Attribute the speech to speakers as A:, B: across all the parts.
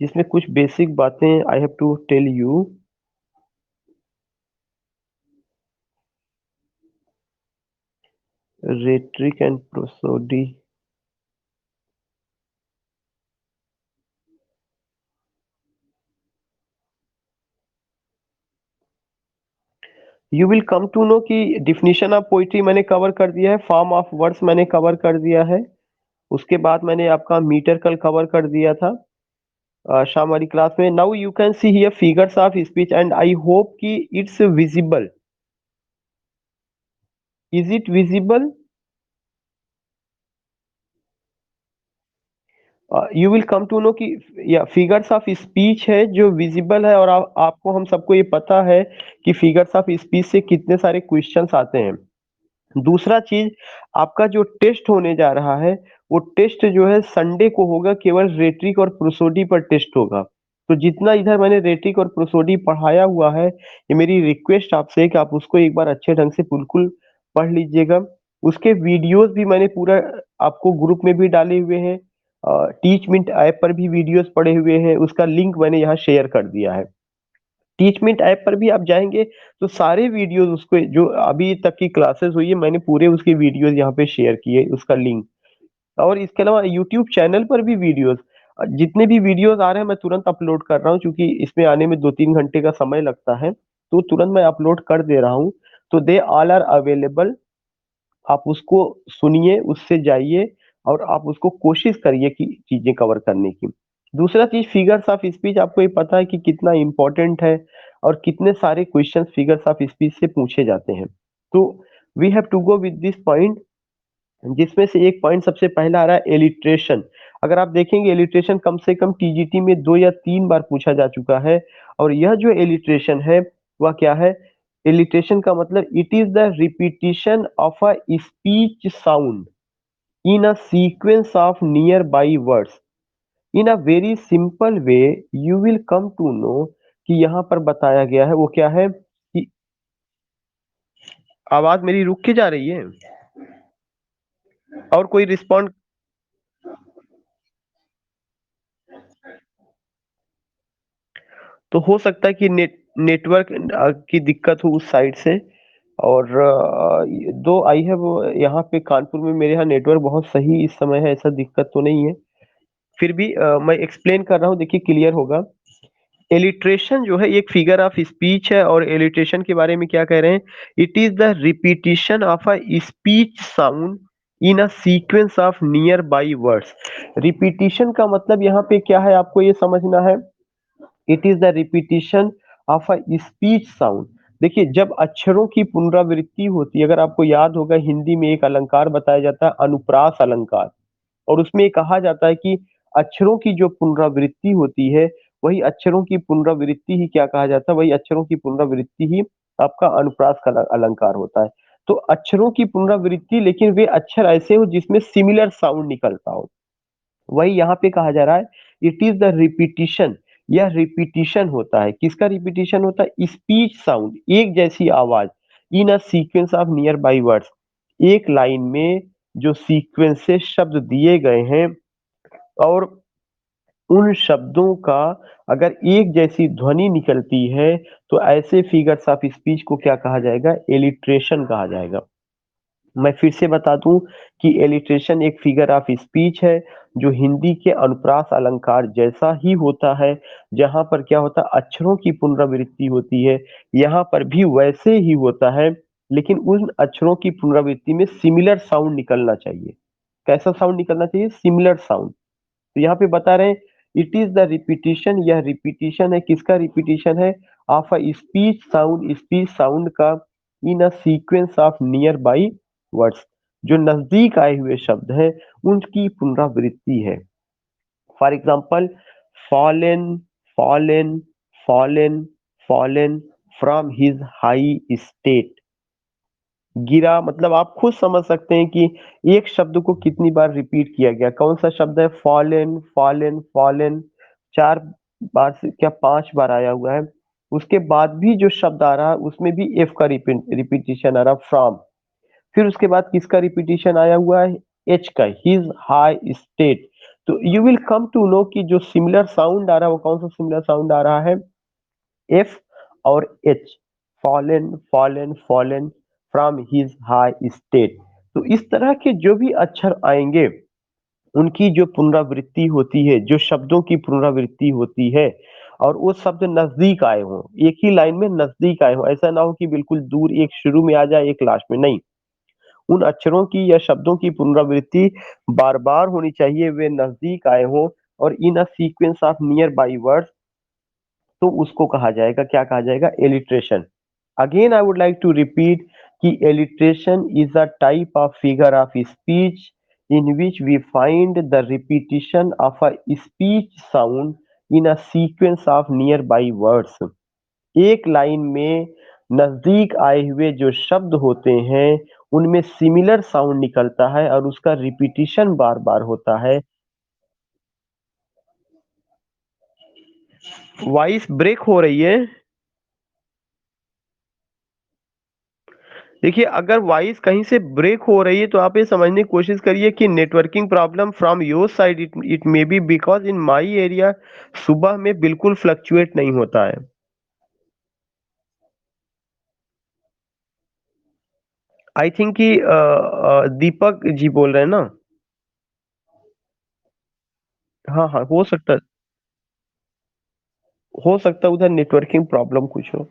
A: जिसमें कुछ बेसिक बातें I have to tell you. Rhetoric and prosody. You will come to know कि definition of poetry मैंने cover कर दिया है, फॉर्म ऑफ वर्ड्स मैंने कवर कर दिया है। उसके बाद मैंने आपका मीटर कल कवर कर दिया था शाम वाली क्लास में। Now you can see here figures of speech and I hope कि it's visible. Is it visible? You will come to know कि या फिगर्स ऑफ स्पीच है जो विजिबल है, और आपको हम सबको ये पता है कि फिगर्स ऑफ स्पीच से कितने सारे क्वेश्चंस आते हैं। दूसरा चीज, आपका जो टेस्ट होने जा रहा है वो टेस्ट जो है संडे को होगा, केवल रेट्रिक और प्रोसोडी पर टेस्ट होगा। तो जितना इधर मैंने रेट्रिक और प्रोसोडी पढ़ाया हुआ है, ये मेरी रिक्वेस्ट आपसे है कि आप उसको एक बार अच्छे ढंग से बिल्कुल पढ़ लीजिएगा। उसके वीडियोस भी मैंने पूरा आपको ग्रुप में भी डाले हुए हैं, टीच मिनट ऐप पर भी वीडियोस पड़े हुए हैं, उसका लिंक मैंने यहाँ शेयर कर दिया है। टीचमेंट ऐप पर भी आप जाएँगे तो सारे वीडियोज़ उसके जो अभी तक की क्लासेस हुई है, मैंने पूरे उसके वीडियोज़ यहाँ पे शेयर किए, उसका लिंक। और इसके अलावा यूट्यूब चैनल पर भी वीडियोज़, जितने भी वीडियोज़ आ रहे हैं मैं तुरंत अपलोड कर रहा हूँ, क्योंकि इसमें आने में 2-3 घंटे का समय लगता है, तो तुरंत मैं अपलोड कर दे रहा हूँ। तो दे ऑल आर अवेलेबल। आप उसको सुनिए, उससे जाइए और आप उसको कोशिश करिए कि चीज़ें कवर करने की। दूसरा चीज़, फिगर्स ऑफ स्पीच आपको ये पता है कि कितना इम्पोर्टेंट है और कितने सारे क्वेश्चंस फिगर्स ऑफ स्पीच से पूछे जाते हैं। तो we have to go with this point, जिसमें से एक पॉइंट सबसे पहला आ रहा है एलिट्रेशन। अगर आप देखेंगे एलिट्रेशन कम से कम टीजीटी में 2 या 3 बार पूछा जा चुका है, और यह जो एलिट्रेशन है वह क्या है? एलिट्रेशन का मतलब it is the repetition of a speech sound in a sequence of nearby words in a very simple way। you will come to know कि यहाँ पर बताया गया है वो क्या है कि आवाज मेरी रुक के जा रही है और कोई रिस्पॉन्ड। तो हो सकता है कि नेटवर्क की दिक्कत हो उस साइड से। और दो आई हैव यहाँ पे कानपुर में मेरे यहाँ नेटवर्क बहुत सही इस समय है, ऐसा दिक्कत तो नहीं है। फिर भी मैं एक्सप्लेन कर रहा हूँ, देखिए क्लियर होगा। एलिट्रेशन जो है एक फिगर ऑफ स्पीच है, और एलिट्रेशन के बारे में क्या कह रहे हैं? It is the repetition of a speech sound in a sequence of nearby words. Repetition का मतलब यहाँ पे क्या है आपको ये समझना है। It is the repetition of a speech sound. देखिए जब अक्षरों की पुनरावृत्ति होती है, अगर आपको याद होगा हिंदी में एक अलंकार बताया जाता है अनुप्रास अलंकार, और उसमें कहा जाता है कि अक्षरों की जो पुनरावृत्ति होती है, वही अक्षरों की पुनरावृत्ति ही क्या कहा जाता है? वही अक्षरों की पुनरावृत्ति ही आपका अनुप्रास का अलंकार होता है। तो अक्षरों की पुनरावृत्ति, लेकिन वे अक्षर ऐसे हो जिसमें सिमिलर साउंड निकलता हो, वही यहाँ पे कहा जा रहा है इट इज द रिपीटिशन। यह रिपीटिशन होता है, किसका रिपीटिशन होता है? स्पीच साउंड, एक जैसी आवाज, in a sequence of nearby words, एक लाइन में जो सीक्वेंस से शब्द दिए गए हैं, और उन शब्दों का अगर एक जैसी ध्वनि निकलती है, तो ऐसे फिगर्स ऑफ स्पीच को क्या कहा जाएगा? एलिट्रेशन कहा जाएगा। मैं फिर से बता दूं कि एलिट्रेशन एक फिगर ऑफ स्पीच है जो हिंदी के अनुप्रास अलंकार जैसा ही होता है, जहां पर क्या होता है अक्षरों की पुनरावृत्ति होती है, यहाँ पर भी वैसे ही होता है, लेकिन उन अक्षरों की पुनरावृत्ति में सिमिलर साउंड निकलना चाहिए। कैसा साउंड निकलना चाहिए? Similar sound. तो यहाँ पे बता रहे हैं इट इज द रिपीटिशन, यह रिपीटिशन है, किसका रिपीटिशन है? Of a speech sound, speech sound का, in a sequence of nearby words, जो नजदीक आए हुए शब्द हैं उनकी पुनरावृत्ति है। For example, fallen, fallen, fallen, fallen from his high state. गिरा मतलब आप खुद समझ सकते हैं कि एक शब्द को कितनी बार रिपीट किया गया। कौन सा शब्द है? Fallen, fallen, fallen. 4 बार से क्या 5 बार आया हुआ है। उसके बाद भी जो शब्द आ रहा है उसमें भी एफ का रिपीटिशन आ रहा है, फ्रॉम। फिर उसके बाद किसका रिपीटिशन आया हुआ है? एच का, हिज हाई स्टेट। तो you will come to know कि जो सिमिलर साउंड आ रहा है वो कौन सा सिमिलर साउंड आ रहा है, एफ और H, fallen fallen fallen from his high state. तो इस तरह के जो भी अक्षर आएंगे उनकी जो पुनरावृत्ति होती है, जो शब्दों की पुनरावृत्ति होती है, और वो शब्द नजदीक आए हों, एक ही लाइन में नजदीक आए हों, ऐसा ना हो कि बिल्कुल दूर एक शुरू में आ जाए एक लास्ट में, नहीं। उन अक्षरों की या शब्दों की पुनरावृत्ति बार बार होनी चाहिए, वे नजदीक आए हों और in a sequence of nearby words, तो उसको कहा जाएगा, क्या कहा जाएगा, alliteration. Again I would like to repeat कि alliteration is a type of figure of speech in which we find the repetition of a speech sound in a sequence of nearby words। एक line में नजदीक आए हुए जो शब्द होते हैं उनमें सिमिलर साउंड निकलता है और उसका रिपीटिशन बार बार होता है। वॉइस ब्रेक हो रही है। देखिए, अगर वॉइस कहीं से ब्रेक हो रही है तो आप ये समझने की कोशिश करिए कि networking problem from your side, it may be because in my area सुबह में बिल्कुल फ्लक्चुएट नहीं होता है। आई थिंक कि दीपक जी बोल रहे हैं ना। हाँ हाँ, हो सकता है उधर नेटवर्किंग प्रॉब्लम कुछ हो।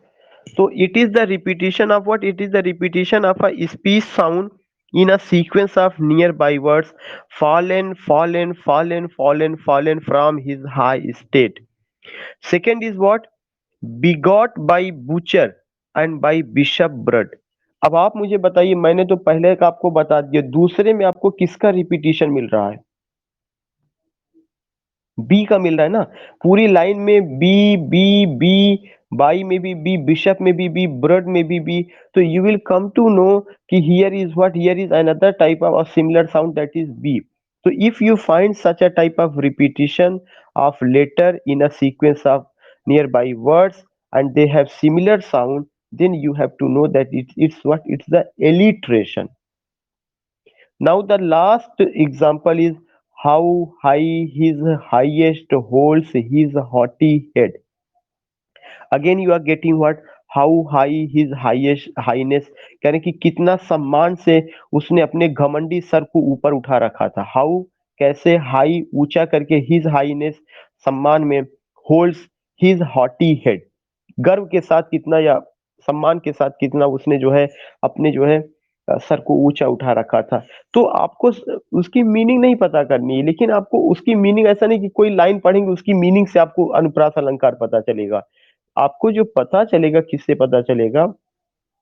A: तो it is the repetition of what, it is the repetition of a speech sound in a sequence of nearby words, fallen fallen fallen fallen fallen from his high state। Second is what, begot by butcher and by bishop broad. अब आप मुझे बताइए, मैंने तो पहले का आपको बता दिया, दूसरे में आपको किसका रिपीटिशन मिल रहा है? बी का मिल रहा है ना। पूरी लाइन में बी बी बी, बाई में भी बी, बिशप में भी बी, ब्रड में भी बी। तो you will come to know कि here is what, here is another type of a similar sound, that is B. तो if you find such a type of repetition of letter in a sequence of nearby words and they have similar sound, then you have to know that it's what, it's the alliteration। Now the last example is how high his highest holds his haughty head। Again you are getting what, how high his highest highness, यानी कि कितना सम्मान से उसने अपने घमंडी sir को ऊपर उठा रखा था। हाउ, कैसे, हाई ऊंचा करके, हिज हाईनेस सम्मान में, होल्ड्स हिज हॉटी हेड गर्व के साथ कितना, या सम्मान के साथ कितना उसने जो है अपने जो है सर को ऊंचा उठा रखा था। तो आपको उसकी मीनिंग नहीं पता करनी है, लेकिन आपको उसकी मीनिंग, ऐसा नहीं कि कोई लाइन पढ़ेंगे उसकी मीनिंग से आपको अनुप्रास अलंकार पता चलेगा। आपको जो पता चलेगा, किससे पता चलेगा,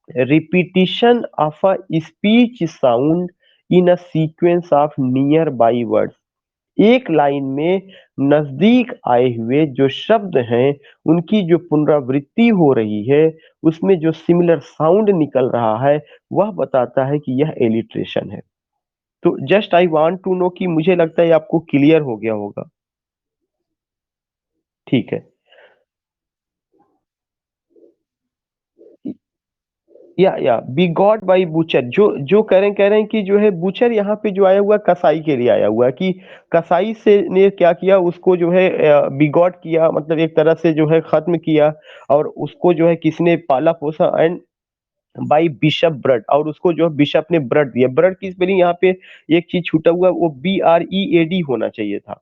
A: repetition of a speech sound in a sequence of nearby words. एक लाइन में नजदीक आए हुए जो शब्द हैं उनकी जो पुनरावृत्ति हो रही है, उसमें जो सिमिलर साउंड निकल रहा है, वह बताता है कि यह एलिट्रेशन है। तो just I want to know कि मुझे लगता है आपको क्लियर हो गया होगा। ठीक है। या बी गॉड बाई बुचर, जो कह रहे हैं कि जो है बुचर यहाँ पे जो आया हुआ है, कसाई के लिए आया हुआ है, कि कसाई से ने क्या किया, उसको जो है बिगॉट किया, मतलब एक तरह से जो है खत्म किया, और उसको जो है किसने पाला पोसा, एंड बाई बिशप ब्रड, और उसको जो है बिशप ने ब्रड दिया। ब्रड की स्पेलिंग यहाँ पे एक चीज छूटा हुआ है, वो BREAD होना चाहिए था।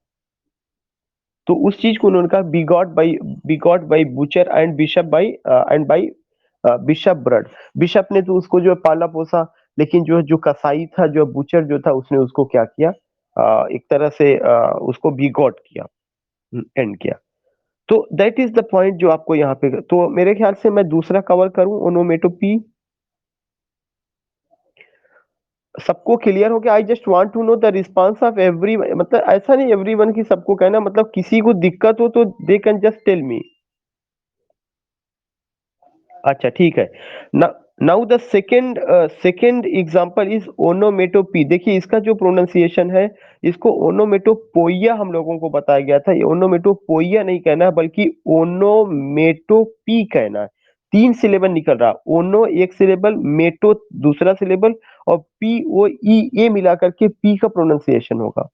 A: तो उस चीज को उन्होंने कहा bigot by butcher and bishop by and by bishop broad. Bishop ने तो उसको जो है पाला पोसा, लेकिन जो कसाई था, जो बुचर जो था, उसने उसको क्या किया, एक तरह से उसको बिगॉट किया, एंड किया। तो दैट इज द पॉइंट जो आपको यहाँ पे, तो मेरे ख्याल से मैं दूसरा कवर करूं, ओनोमेटोपी। सबको क्लियर हो गया? I just want to know the response of every, मतलब ऐसा नहीं एवरीवन की सबको कहना, मतलब किसी को दिक्कत हो तो they can just tell me. अच्छा ठीक है। Now the second example is onomatopoeia. देखिए इसका जो प्रोनाउंसिएशन है, इसको ओनोमेटोपोइया हम लोगों को बताया गया था। ये ओनोमेटोपोइया नहीं कहना है, बल्कि ओनोमेटोपी कहना है। 3 सिलेबल निकल रहा, ओनो एक सिलेबल, मेटो दूसरा सिलेबल, और POEA मिला करके पी का प्रोनाउंसिएशन होगा।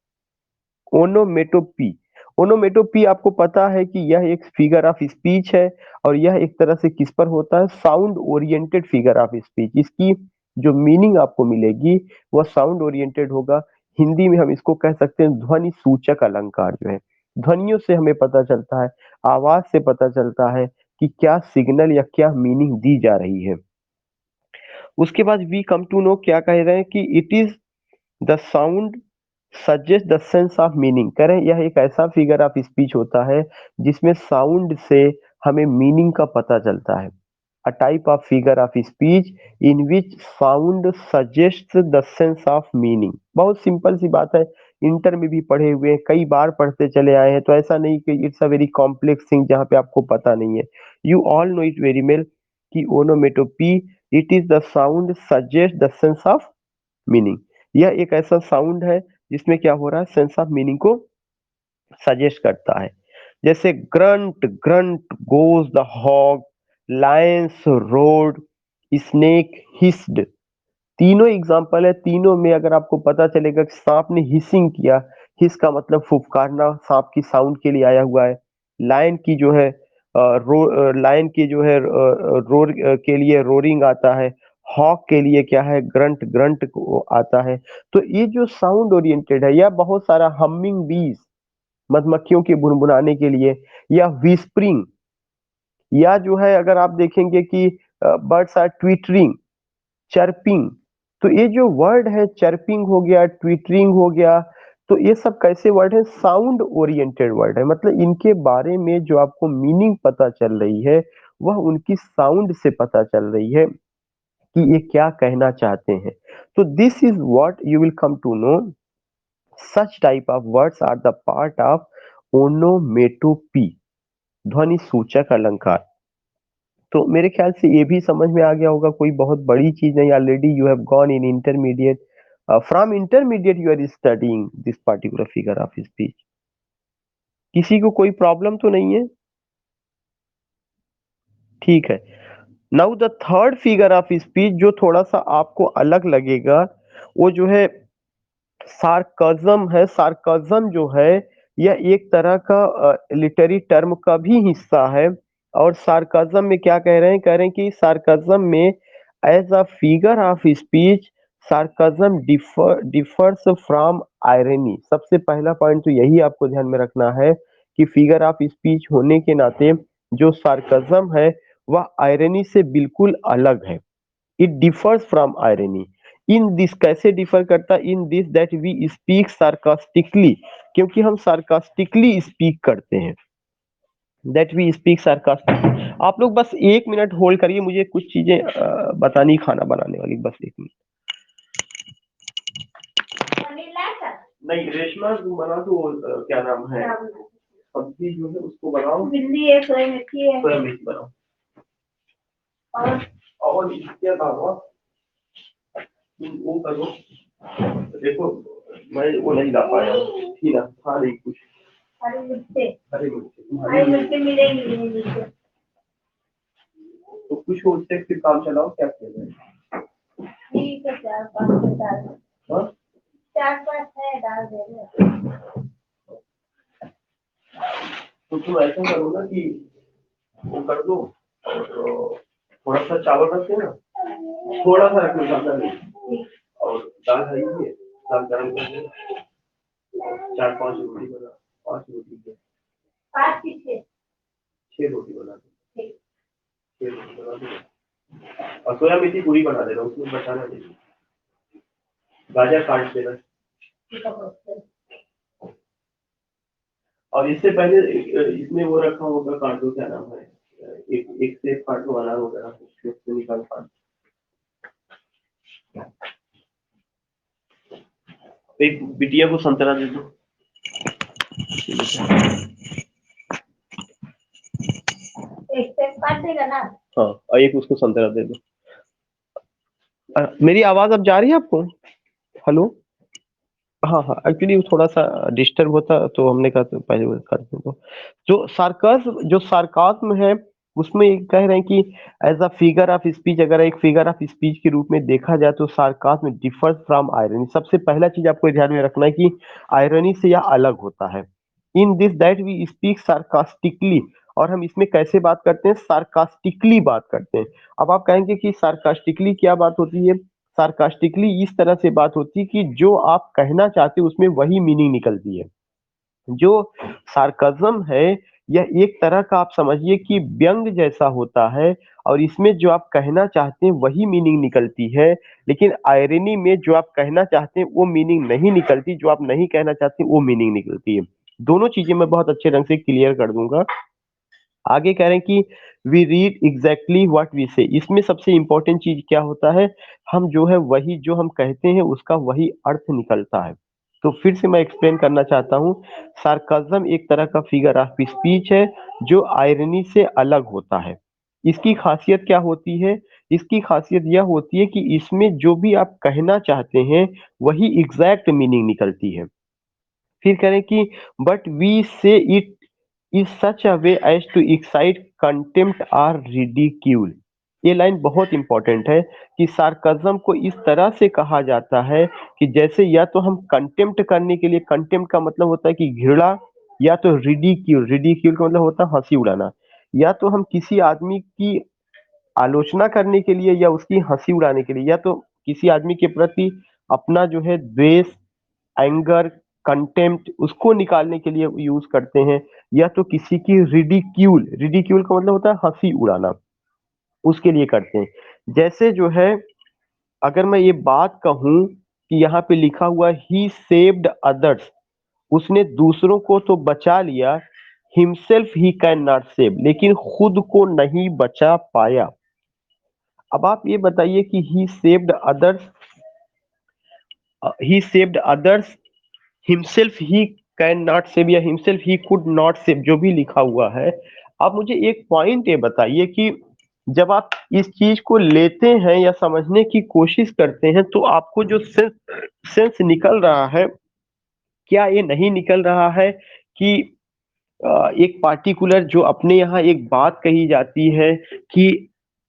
A: ओनोमेटोपी। ओनोमेटोपी आपको पता है कि यह एक फिगर ऑफ स्पीच है, और यह एक तरह से किस पर होता है, sound oriented figure of speech. इसकी जो मीनिंग आपको मिलेगी वह साउंड ओरिएंटेड होगा। हिंदी में हम इसको कह सकते हैं ध्वनि सूचक अलंकार जो है। ध्वनियों से हमें पता चलता है, आवाज से पता चलता है कि क्या सिग्नल या क्या मीनिंग दी जा रही है। उसके बाद वी कम टू नो क्या कह रहे हैं कि it is the sound suggest the sense of meaning. कह रहे हैं यह एक ऐसा फिगर ऑफ स्पीच होता है जिसमें साउंड से हमें मीनिंग का पता चलता है। अ type of figure of speech in which sound suggest the sense of meaning. बहुत सिंपल सी बात है, इंटर में भी पढ़े हुए हैं, कई बार पढ़ते चले आए हैं, तो ऐसा नहीं कि it's a very complex thing जहाँ पे आपको पता नहीं है। You all know it very well कि onomatopoeia, it is the sound suggest the sense of meaning. यह एक ऐसा साउंड है जिसमें क्या हो रहा है, सेंस ऑफ मीनिंग को सजेस्ट करता है। जैसे grunt grunt goes the hog, lions roared, snake hissed. तीनों एग्जांपल है, तीनों में अगर आपको पता चलेगा कि सांप ने हिसिंग किया, हिस का मतलब फुफकारना, सांप की साउंड के लिए आया हुआ है। लायन की जो है लायन की जो है रोर के लिए रोरिंग आता है। हॉक के लिए क्या है, ग्रंट ग्रंट को आता है। तो ये जो साउंड ओरिएंटेड है, या बहुत सारा हमिंग बीज, मधुमक्खियों के भुनभुनाने के लिए, या विस्परिंग, या जो है अगर आप देखेंगे कि बर्ड्स आर ट्विटरिंग, चर्पिंग। तो ये जो वर्ड है, चर्पिंग हो गया, ट्विटरिंग हो गया, तो ये सब कैसे वर्ड है, साउंड ओरिएंटेड वर्ड है। मतलब इनके बारे में जो आपको मीनिंग पता चल रही है वह उनकी साउंड से पता चल रही है कि ये क्या कहना चाहते हैं। तो this is what you will come to know, such type of words are the part of onomatopoeia, ध्वनि सूचक अलंकार। तो मेरे ख्याल से ये भी समझ में आ गया होगा, कोई बहुत बड़ी चीज नहीं। Already you have gone in intermediate, from intermediate you are studying this particular figure of speech. किसी को कोई प्रॉब्लम तो नहीं है? ठीक है। Now the third figure of speech जो थोड़ा सा आपको अलग लगेगा, वो जो है सार्कज़म है। सार्कज़म जो है यह एक तरह का लिटरेरी टर्म का भी हिस्सा है। और सार्कज़म में क्या कह रहे हैं, कह रहे हैं कि सार्कज़म में as a figure of speech sarcasm differs from irony. सबसे पहला पॉइंट तो यही आपको ध्यान में रखना है कि फिगर ऑफ स्पीच होने के नाते जो सार्कज़म है वह आयरनी से बिल्कुल अलग है। It differs from irony in this. कैसे डिफर करता है, in this that we speak sarcastically, क्योंकि हम सार्कास्टिकली स्पीक करते हैं। That we speak sarcastically. आप लोग बस 1 मिनट होल्ड करिए, मुझे कुछ चीजें बतानी, खाना बनाने वाली, बस 1 मिनट। नहीं रेशमा तुम बना दो, क्या नाम है, सब्जी जो है उसको बनाओ, भिंडी है, सोया मेथी है, सोया मेथी बनाओ। और क्या बनाओ, तुम वो करो। देखो मैं वो नहीं ला पाया, ठीक है, खा रही कुछ हरी मिर्ची, हरी मिर्ची, हरी मिर्ची मिलेंगी नहीं नीचे। तो कुछ हो उससे फिर काम चलाओ, क्या किया जाए। ठीक है, 4-5 डाल, हाँ 4-5 है डाल देंगे। तो तुम ऐसा करो ना कि वो कर दो, और थोड़ा सा चावल रख देना, थोड़ा सा रखना, ज्यादा नहीं, और दाल हरी है, दाल गरम कर देना, 4-5 रोटी बना, 5 रोटी के 5 की 6 रोटी बना दो, 6 रोटी बना दो। और सोया मेथी पूरी बना देना, उसमें बचाना नहीं, गाजर काट देना। और इससे पहले इसमें वो रखा होगा, काट दो, क्या नाम है, एक एक से काट दो वाला होगा, उससे निकाल काट। एक बिटिया को संतरा दे दो। एक से काट देगा ना, हाँ, और एक उसको संतरा दे दो। मेरी आवाज अब जा रही है आपको? हेलो? हाँ हाँ, एक्चुअली थोड़ा सा डिस्टर्ब होता तो हमने कहा तो पहले वो कर दो। जो सार्कस जो सार्कास्म है उसमें ये कह रहे हैं कि as a figure of speech, अगर एक फिगर ऑफ स्पीच के रूप में देखा जाए तो सार्कास्म डिफर्स फ्रॉम आयरनी। सबसे पहला चीज आपको ध्यान में रखना है कि आयरनी से यह अलग होता है। In this that we speak sarcastically, और हम इसमें कैसे बात करते हैं, सार्कास्टिकली बात करते हैं। अब आप कहेंगे कि सार्कास्टिकली क्या बात होती है। सार्कास्टिकली इस तरह से बात होती है कि जो आप कहना चाहते हो उसमें वही मीनिंग निकलती है। जो सार्कज़्म है, यह एक तरह का आप समझिए कि व्यंग जैसा होता है, और इसमें जो आप कहना चाहते हैं वही मीनिंग निकलती है। लेकिन आयरनी में जो आप कहना चाहते हैं वो मीनिंग नहीं निकलती, जो आप नहीं कहना चाहते वो मीनिंग निकलती है। दोनों चीजें मैं बहुत अच्छे ढंग से क्लियर कर दूंगा। आगे कह रहे हैं कि we read exactly what we say. इसमें सबसे इंपॉर्टेंट चीज क्या होता है, हम जो है वही जो हम कहते हैं उसका वही अर्थ निकलता है। तो फिर से मैं एक्सप्लेन करना चाहता हूँ। सार्काज्म एक तरह का फिगर ऑफ स्पीच है जो आयरनी से अलग होता है। इसकी खासियत क्या होती है, इसकी खासियत यह होती है कि इसमें जो भी आप कहना चाहते हैं वही एग्जैक्ट मीनिंग निकलती है। फिर कह रहे हैं कि but we say it is such a way as to excite contempt or ridicule. ये लाइन बहुत इंपॉर्टेंट है कि सार्कज्म को इस तरह से कहा जाता है कि जैसे या तो हम कंटेम्प्ट करने के लिए, कंटेम्प्ट का मतलब होता है कि घृणा, या तो रिडिक्यूल, रिडिक्यूल का मतलब होता है हंसी उड़ाना। या तो हम किसी आदमी की आलोचना करने के लिए या उसकी हंसी उड़ाने के लिए, या तो किसी आदमी के प्रति अपना जो है द्वेष, एंगर, कंटेम्प्ट उसको निकालने के लिए यूज करते हैं। या तो किसी की रिडिक्यूल, रिडिक्यूल का मतलब होता है हंसी उड़ाना, उसके लिए करते हैं। जैसे जो है, अगर मैं ये बात कहूं कि यहाँ पे लिखा हुआ ही सेव्ड अदर्स, उसने दूसरों को तो बचा लिया, himself he cannot save, लेकिन खुद को नहीं बचा पाया। अब आप ये बताइए कि he saved others, himself he cannot save, या himself he could not save, जो भी लिखा हुआ है। आप मुझे एक पॉइंट ये बताइए कि जब आप इस चीज को लेते हैं या समझने की कोशिश करते हैं तो आपको जो सेंस सेंस निकल रहा है, क्या ये नहीं निकल रहा है कि एक पार्टिकुलर जो अपने यहाँ एक बात कही जाती है कि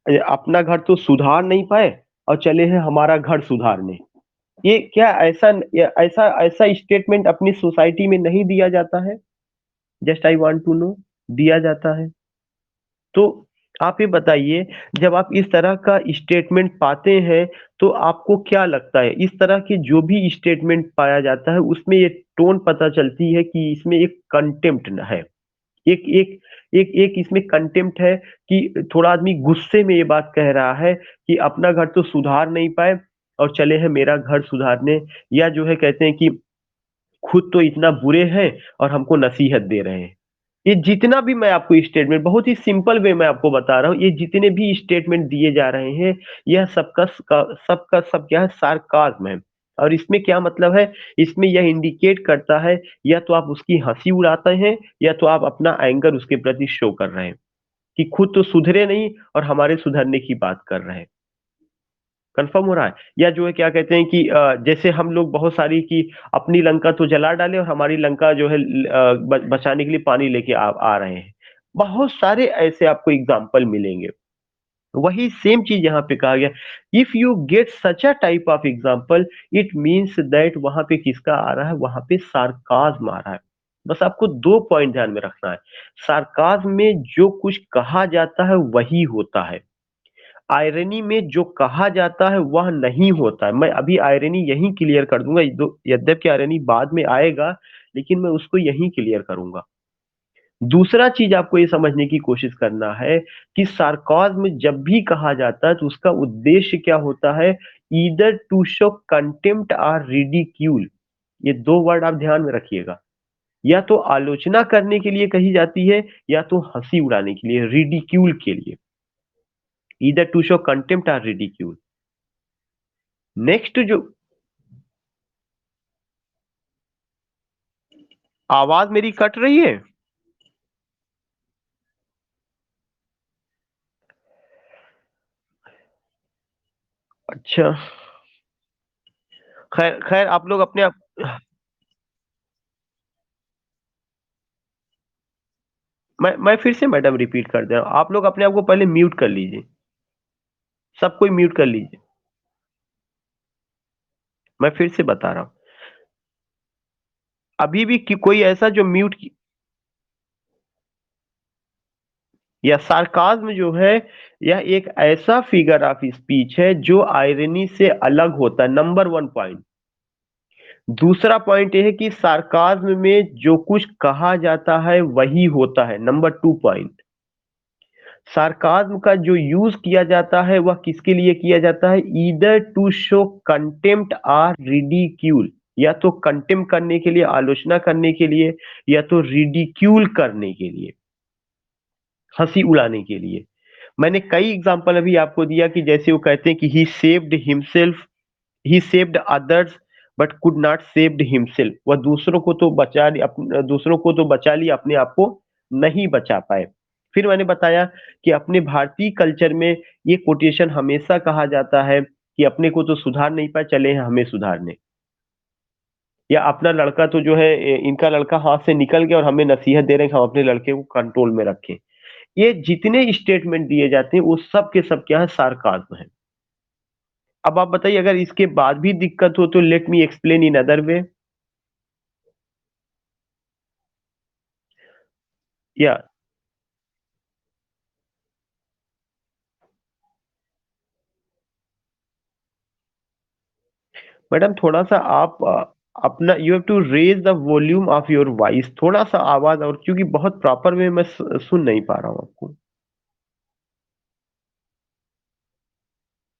A: अपना घर तो सुधार नहीं पाए और चले हैं हमारा घर सुधारने। ये क्या ऐसा ऐसा ऐसा स्टेटमेंट अपनी सोसाइटी में नहीं दिया जाता है? Just I want to know, दिया जाता है। तो आप ये बताइए, जब आप इस तरह का स्टेटमेंट पाते हैं तो आपको क्या लगता है, इस तरह के जो भी स्टेटमेंट पाया जाता है उसमें ये टोन पता चलती है कि इसमें एक कंटेम्प्ट है। एक एक एक इसमें कंटेम्प्ट है कि थोड़ा आदमी गुस्से में ये बात कह रहा है कि अपना घर तो सुधार नहीं पाए और चले हैं मेरा घर सुधारने। या जो है कहते हैं कि खुद तो इतना बुरे हैं और हमको नसीहत दे रहे हैं। ये जितना भी मैं आपको स्टेटमेंट, बहुत ही सिंपल वे में आपको बता रहा हूँ, ये जितने भी स्टेटमेंट दिए जा रहे हैं यह सबका सब क्या है, सार्काज्म है। और इसमें क्या मतलब है, इसमें यह इंडिकेट करता है या तो आप उसकी हंसी उड़ाते हैं या तो आप अपना एंगर उसके प्रति शो कर रहे हैं कि खुद तो सुधरे नहीं और हमारे सुधरने की बात कर रहे हैं। कंफर्म हो रहा है? या जो है क्या कहते हैं कि जैसे हम लोग बहुत सारी की अपनी लंका तो जला डाले और हमारी लंका जो है बचाने के लिए पानी लेके आ रहे हैं। बहुत सारे ऐसे आपको एग्जाम्पल मिलेंगे। वही सेम चीज यहाँ पे कहा गया। If you get such a type of example, it means that वहां पे किसका आ रहा है, वहां पे सार्काज्म आ रहा है। बस आपको दो पॉइंट ध्यान में रखना है। सार्काज्म में जो कुछ कहा जाता है वही होता है, आयरनी में जो कहा जाता है वह नहीं होता है। मैं अभी आयरनी यहीं क्लियर कर दूंगा, यद्यपि आयरनी बाद में आएगा, लेकिन मैं उसको यहीं क्लियर करूंगा। दूसरा चीज आपको ये समझने की कोशिश करना है कि सार्काज्म जब भी कहा जाता है तो उसका उद्देश्य क्या होता है, ईदर टू शो कंटेम्प्ट और रिडिक्यूल। ये दो वर्ड आप ध्यान में रखिएगा। या तो आलोचना करने के लिए कही जाती है या तो हंसी उड़ाने के लिए, रिडिक्यूल के लिए। ईदर टू शो कंटेम्प्ट और रिडिक्यूल। नेक्स्ट जो, आवाज मेरी कट रही है? अच्छा, खैर खैर आप लोग अपने आप। मैं फिर से मैडम रिपीट कर दे रहा हूँ, आप लोग अपने आप को पहले म्यूट कर लीजिए, सब कोई म्यूट कर लीजिए। मैं फिर से बता रहा हूँ, अभी भी कोई ऐसा जो म्यूट या सार्काज्म जो है, यह एक ऐसा फिगर ऑफ स्पीच है जो आयरनी से अलग होता है, नंबर वन पॉइंट। दूसरा पॉइंट यह है कि सार्काज्म में जो कुछ कहा जाता है वही होता है, नंबर टू पॉइंट। सार्काज्म का जो यूज किया जाता है वह किसके लिए किया जाता है, ईदर टू शो कंटेम्प्ट और रिडिक्यूल, या तो कंटेम्प करने के लिए, आलोचना करने के लिए, या तो रिडिक्यूल करने के लिए, हंसी उड़ाने के लिए। मैंने कई एग्जांपल अभी आपको दिया कि जैसे वो कहते हैं कि he saved himself, he saved others but could not saved himself, वह दूसरों को तो दूसरों को तो बचा लिया, अपने आप को नहीं बचा पाए। फिर मैंने बताया कि अपने भारतीय कल्चर में ये कोटेशन हमेशा कहा जाता है कि अपने को तो सुधार नहीं पाए, चले हैं हमें सुधारने, या अपना लड़का तो जो है इनका लड़का हाथ से निकल गया और हमें नसीहत दे रहे हैं कि हम अपने लड़के को कंट्रोल में रखें। ये जितने स्टेटमेंट दिए जाते हैं वो सब के सब क्या है, सार्काज्म है। अब आप बताइए, अगर इसके बाद भी दिक्कत हो तो let me explain in other way. या मैडम थोड़ा सा आप अपना you have to raise the volume of your voice, थोड़ा सा आवाज, और क्योंकि बहुत प्रॉपर वे मैं सुन नहीं पा रहा हूँ आपको।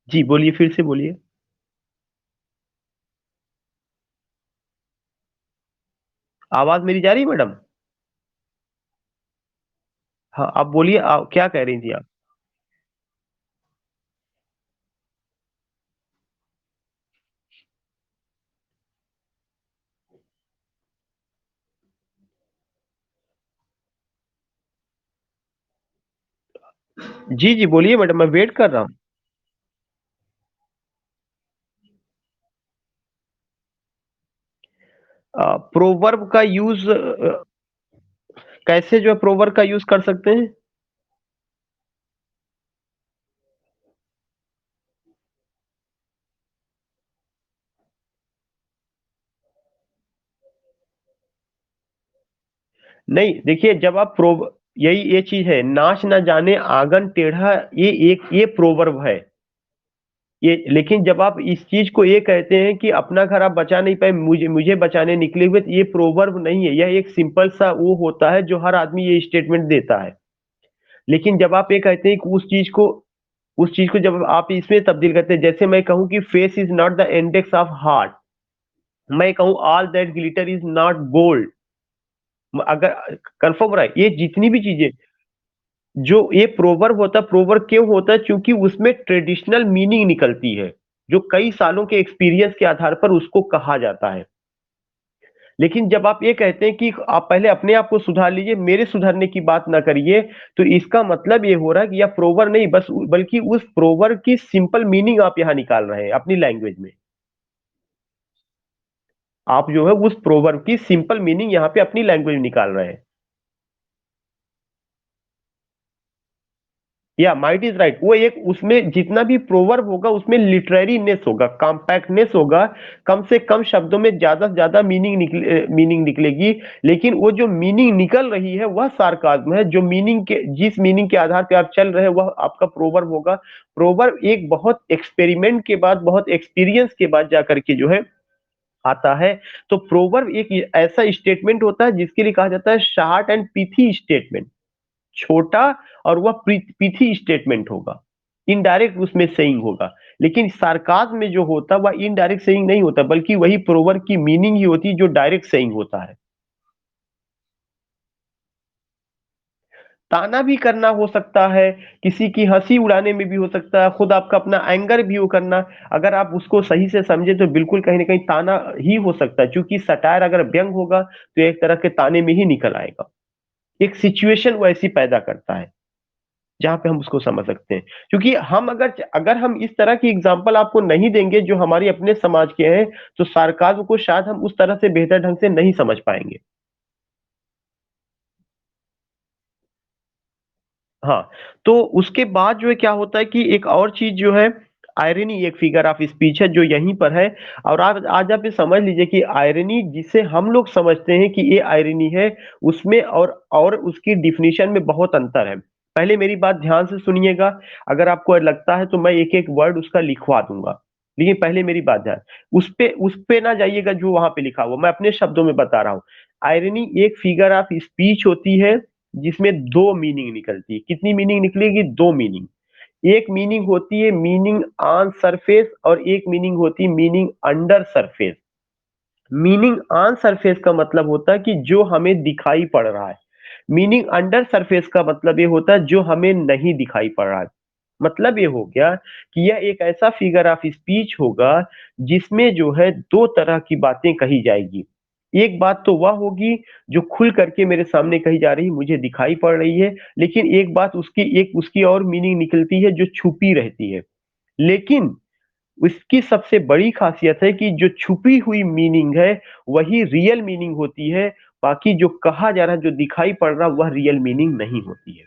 A: जी बोलिए, फिर से बोलिए। आवाज मेरी जा रही है मैडम? हाँ आप बोलिए, क्या कह रही थी आप? जी जी बोलिए मैडम, मैं वेट कर रहा हूँ। प्रोवर्ब का यूज कैसे जो है प्रोवर्ब का यूज कर सकते हैं? नहीं देखिए, जब आप यही ये चीज है, नाच ना जाने आंगन टेढ़ा, ये प्रोवर्ब है। ये लेकिन जब आप इस चीज को ये कहते हैं कि अपना घर आप बचा नहीं पाए, मुझे मुझे बचाने निकले हुए, तो ये प्रोवर्ब नहीं है, यह एक सिंपल सा वो होता है जो हर आदमी ये स्टेटमेंट देता है। लेकिन जब आप ये कहते हैं कि उस चीज को जब आप इसमें तब्दील करते हैं, जैसे मैं कहूं कि face is not the index of heart, मैं कहूं all that glitter is not gold, अगर कंफर्म रहा है, ये जितनी भी चीजें जो ये प्रोवर्ब होता है, प्रोवर्ब क्यों होता है, क्योंकि उसमें ट्रेडिशनल मीनिंग निकलती है, जो कई सालों के एक्सपीरियंस के आधार पर उसको कहा जाता है। लेकिन जब आप ये कहते हैं कि आप पहले अपने आप को सुधार लीजिए, मेरे सुधरने की बात ना करिए, तो इसका मतलब ये हो रहा है कि यह प्रोवर्ब नहीं, बस बल्कि उस प्रोवर्ब की सिंपल मीनिंग आप यहाँ निकाल रहे हैं अपनी लैंग्वेज में। आप जो है उस प्रोवर्ब की सिंपल मीनिंग यहाँ पे अपनी लैंग्वेज में निकाल रहे हैं। या माइट इज राइट, वो एक उसमें जितना भी प्रोवर्ब होगा उसमें लिटरेरीनेस होगा, कॉम्पैक्टनेस होगा, कम से कम शब्दों में ज्यादा से ज्यादा मीनिंग निकलेगी। लेकिन वो जो मीनिंग निकल रही है वह सार्काज्म है, जो मीनिंग के जिस मीनिंग के आधार पे आप चल रहे हैं वह आपका प्रोवर्ब होगा। प्रोवर्ब एक बहुत एक्सपेरिमेंट के बाद, बहुत एक्सपीरियंस के बाद जाकर के जो है आता है। तो प्रोवर्ब एक ऐसा स्टेटमेंट होता है जिसके लिए कहा जाता है शॉर्ट एंड पिथी स्टेटमेंट, छोटा, और वह पिथी स्टेटमेंट होगा, इनडायरेक्ट उसमें सेइंग होगा। लेकिन सार्काज्म में जो होता है वह इनडायरेक्ट सेइंग नहीं होता, बल्कि वही प्रोवर्ब की मीनिंग ही होती है जो डायरेक्ट सेइंग होता है। ताना भी करना हो सकता है, किसी की हंसी उड़ाने में भी हो सकता है, खुद आपका अपना एंगर भी हो करना, अगर आप उसको सही से समझे तो बिल्कुल कहीं ना कहीं ताना ही हो सकता है, क्योंकि सटायर अगर व्यंग होगा तो एक तरह के ताने में ही निकल आएगा, एक सिचुएशन वो ऐसी पैदा करता है जहां पे हम उसको समझ सकते हैं। क्योंकि हम अगर अगर हम इस तरह की एग्जांपल आपको नहीं देंगे जो हमारी अपने समाज के हैं, तो सार्काज्म को शायद हम उस तरह से बेहतर ढंग से नहीं समझ पाएंगे। हाँ, तो उसके बाद जो है क्या होता है कि एक और चीज जो है, आयरनी एक फिगर ऑफ स्पीच है जो यहीं पर है। और आप आज आप ये समझ लीजिए कि आयरनी जिसे हम लोग समझते हैं कि ये आयरनी है, उसमें और उसकी डिफिनीशन में बहुत अंतर है। पहले मेरी बात ध्यान से सुनिएगा। अगर आपको लगता है तो मैं एक एक वर्ड उसका लिखवा दूंगा, लेकिन पहले मेरी बात ध्यान, उस पे ना जाइएगा जो वहां पे लिखा हुआ, मैं अपने शब्दों में बता रहा हूँ। आयरनी एक फिगर ऑफ स्पीच होती है जिसमें दो मीनिंग निकलती है। कितनी मीनिंग निकलेगी? दो मीनिंग। एक मीनिंग होती है मीनिंग ऑन सरफेस, और एक मीनिंग होती है meaning under surface. Meaning on surface का मतलब होता है कि जो हमें दिखाई पड़ रहा है। मीनिंग अंडर सरफेस का मतलब ये होता है जो हमें नहीं दिखाई पड़ रहा है। मतलब ये हो गया कि यह एक ऐसा फिगर ऑफ स्पीच होगा जिसमें जो है दो तरह की बातें कही जाएगी। एक बात तो वह होगी जो खुल करके मेरे सामने कही जा रही, मुझे दिखाई पड़ रही है, लेकिन एक उसकी और मीनिंग निकलती है जो छुपी रहती है। लेकिन उसकी सबसे बड़ी खासियत है कि जो छुपी हुई मीनिंग है वही रियल मीनिंग होती है। बाकी जो कहा जा रहा है, जो दिखाई पड़ रहा, वह रियल मीनिंग नहीं होती है।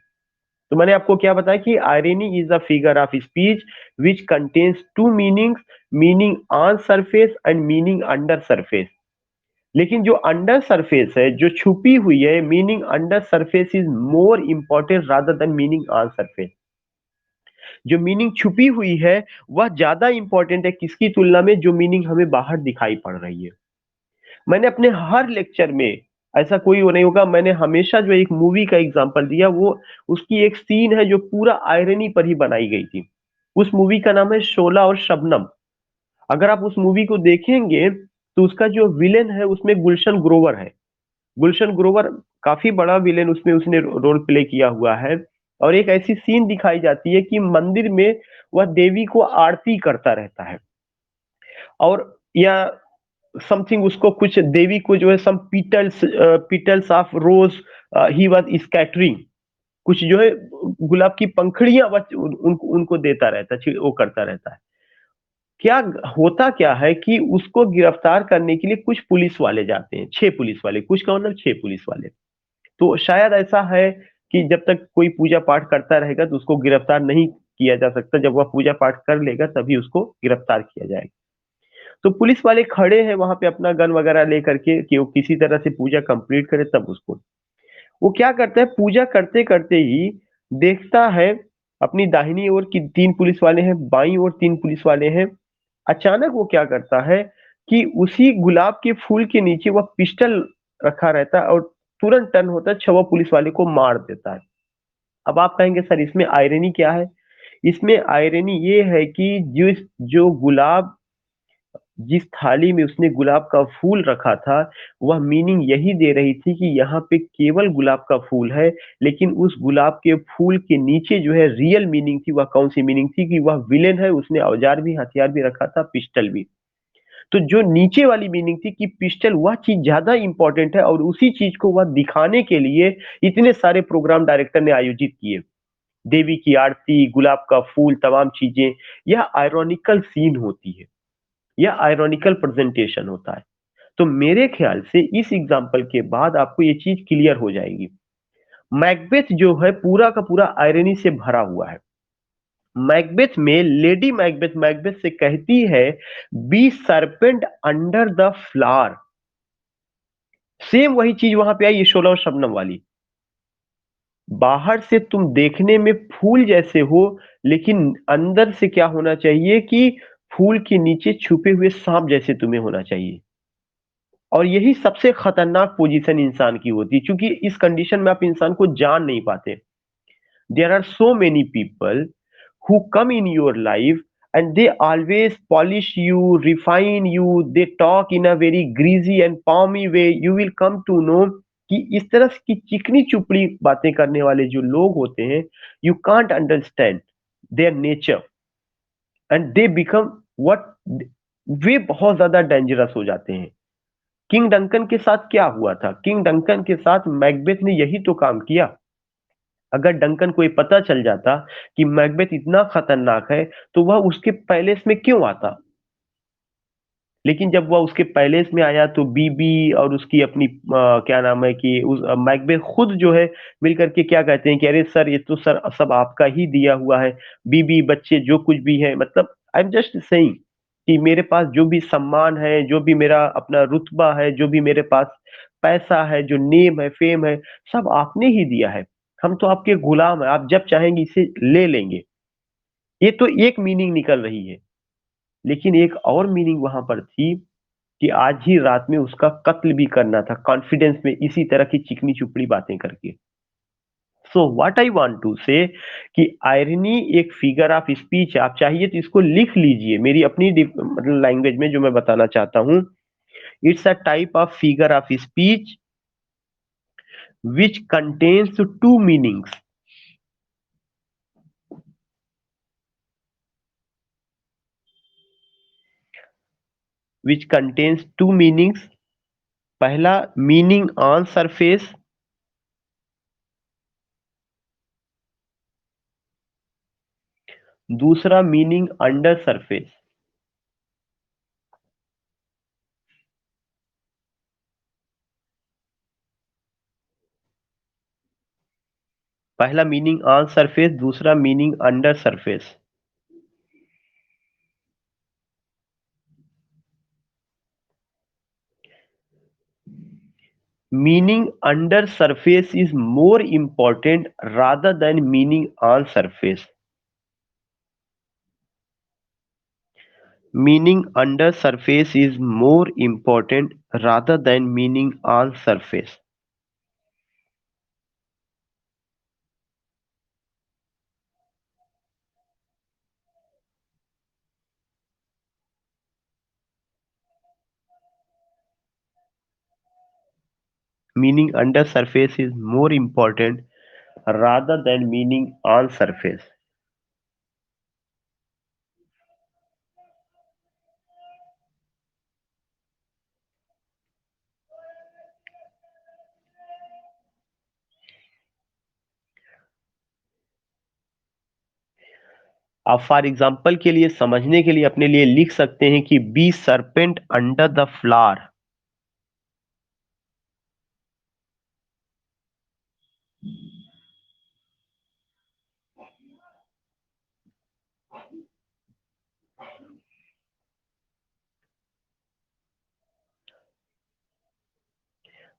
A: तो मैंने आपको क्या बताया कि irony is a figure of speech which contains two meanings, meaning on surface and meaning under surface. लेकिन जो अंडर सरफेस है, जो छुपी हुई है, meaning under surface is more important rather than meaning on surface. जो मीनिंग छुपी हुई है वह ज्यादा इंपॉर्टेंट है किसकी तुलना में? जो मीनिंग हमें बाहर दिखाई पड़ रही है। मैंने अपने हर लेक्चर में, ऐसा कोई वो नहीं होगा, मैंने हमेशा जो एक मूवी का एग्जांपल दिया, वो उसकी एक सीन है जो पूरा आयरनी पर ही बनाई गई थी। उस मूवी का नाम है शोला और शबनम। अगर आप उस मूवी को देखेंगे तो उसका जो विलेन है उसमें गुलशन ग्रोवर है। गुलशन ग्रोवर काफी बड़ा विलेन उसमें उसने रोल प्ले किया हुआ है। और एक ऐसी सीन दिखाई जाती है कि मंदिर में वह देवी को आरती करता रहता है, और या समथिंग, उसको कुछ देवी को जो है some petals of rose he was scattering, कुछ जो है गुलाब की पंखड़ियां उनको देता रहता है, वो करता रहता है। क्या होता क्या है कि उसको गिरफ्तार करने के लिए कुछ पुलिस वाले जाते हैं, 6 पुलिस वाले, कुछ का मतलब 6 पुलिस वाले। तो शायद ऐसा है कि जब तक कोई पूजा पाठ करता रहेगा तो उसको गिरफ्तार नहीं किया जा सकता, जब वह पूजा पाठ कर लेगा तभी उसको गिरफ्तार किया जाएगा। तो पुलिस वाले खड़े हैं वहां पे अपना गन वगैरह लेकर के कि वो किसी तरह से पूजा कंप्लीट करे, तब उसको, वो क्या करता है, पूजा करते करते ही देखता है अपनी दाहिनी ओर की 3 पुलिस वाले हैं, बाईं ओर 3 पुलिस वाले हैं। अचानक वो क्या करता है कि उसी गुलाब के फूल के नीचे वह पिस्टल रखा रहता है, और तुरंत टर्न होता है, 6 पुलिस वाले को मार देता है। अब आप कहेंगे सर इसमें आयरनी क्या है? इसमें आयरनी ये है कि जो गुलाब, जिस थाली में उसने गुलाब का फूल रखा था, वह मीनिंग यही दे रही थी कि यहाँ पे केवल गुलाब का फूल है, लेकिन उस गुलाब के फूल के नीचे जो है रियल मीनिंग थी। वह कौन सी मीनिंग थी? कि वह विलेन है, उसने औजार भी, हथियार भी रखा था, पिस्टल भी। तो जो नीचे वाली मीनिंग थी कि पिस्टल, वह चीज ज्यादा इंपॉर्टेंट है, और उसी चीज को वह दिखाने के लिए इतने सारे प्रोग्राम डायरेक्टर ने आयोजित किए। देवी की आरती, गुलाब का फूल, तमाम चीजें। यह आयरॉनिकल सीन होती है, यह आयरॉनिकल प्रेजेंटेशन होता है। तो मेरे ख्याल से इस एग्जाम्पल के बाद आपको ये चीज क्लियर हो जाएगी। मैकबेथ जो है पूरा का पूरा आयरनी से भरा हुआ है। मैकबेथ में लेडी मैकबेथ मैकबेथ से कहती है, be serpent under the flower. Same वही चीज वहां पे आई, ये शोला और शबनम वाली। बाहर से तुम देखने में फूल जैसे हो, लेकिन अंदर से क्या होना चाहिए कि फूल के नीचे छुपे हुए सांप जैसे तुम्हें होना चाहिए। और यही सबसे खतरनाक पोजीशन इंसान की होती है, क्योंकि इस कंडीशन में आप इंसान को जान नहीं पाते। There are so many people who come in your life, and they always polish you, refine you, they talk in a very greasy and palmy way. You will come to know कि इस तरह की चिकनी चुपड़ी बातें करने वाले जो लोग होते हैं, you can't understand their nature, and they become what, वे बहुत ज्यादा डेंजरस हो जाते हैं। किंग डंकन के साथ क्या हुआ था? किंग डंकन के साथ मैकबेथ ने यही तो काम किया। अगर डंकन को ये पता चल जाता कि मैकबेथ इतना खतरनाक है, तो वह उसके पैलेस में क्यों आता? लेकिन जब वह उसके पैलेस में आया तो बीबी और उसकी अपनी क्या नाम है कि उस मैकबेथ खुद जो है मिल करके क्या कहते हैं कि अरे सर ये तो सर सब आपका ही दिया हुआ है, बीबी बच्चे जो कुछ भी है, मतलब आई एम जस्ट सेइंग कि मेरे पास जो भी सम्मान है, जो भी मेरा अपना रुतबा है, जो भी मेरे पास पैसा है, जो नेम है, फेम है, सब आपने ही दिया है। हम तो आपके गुलाम हैं, आप जब चाहेंगे इसे ले लेंगे। ये तो एक मीनिंग निकल रही है, लेकिन एक और मीनिंग वहां पर थी कि आज ही रात में उसका कत्ल भी करना था कॉन्फिडेंस में, इसी तरह की चिकनी चुपड़ी बातें करके। So what I want to say कि आयरनी एक फिगर ऑफ स्पीच है। आप चाहिए तो इसको लिख लीजिए मेरी अपनी मतलब लैंग्वेज में जो मैं बताना चाहता हूं। It's a type of figure of speech which contains two meanings, which contains two meanings। पहला मीनिंग ऑन सरफेस, दूसरा मीनिंग अंडर सरफेस। पहला मीनिंग ऑन सरफेस, दूसरा meaning under surface. Meaning under surface is more important rather than meaning on surface। meaning under surface is more important rather than meaning on surface। meaning under surface is more important rather than meaning on surface। आप for example के लिए समझने के लिए अपने लिए लिख सकते हैं कि be serpent under the flower.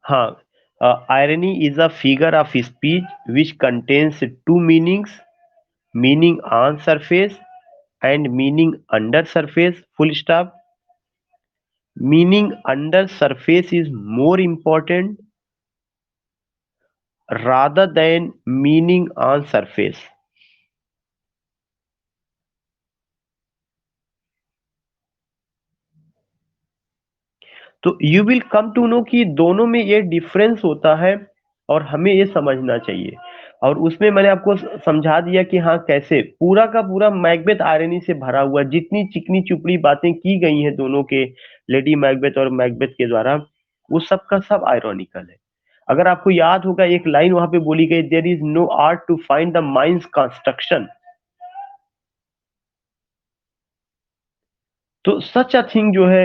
A: हाँ, irony is a figure of speech which contains two meanings, meaning on surface and meaning under surface, full stop। meaning under surface is more important rather than meaning on surface। तो you will come to know कि दोनों में ये difference होता है और हमें ये समझना चाहिए। और उसमें मैंने आपको समझा दिया कि हाँ कैसे पूरा का पूरा मैकबेथ आयरनी से भरा हुआ, जितनी चिकनी चुपड़ी बातें की गई हैं दोनों के, लेडी मैकबेथ और मैकबेथ के द्वारा, वो सब का सब आयरॉनिकल है। अगर आपको याद होगा एक लाइन वहां पे बोली गई, there is no art to find the mind's construction. तो सच अ थिंग जो है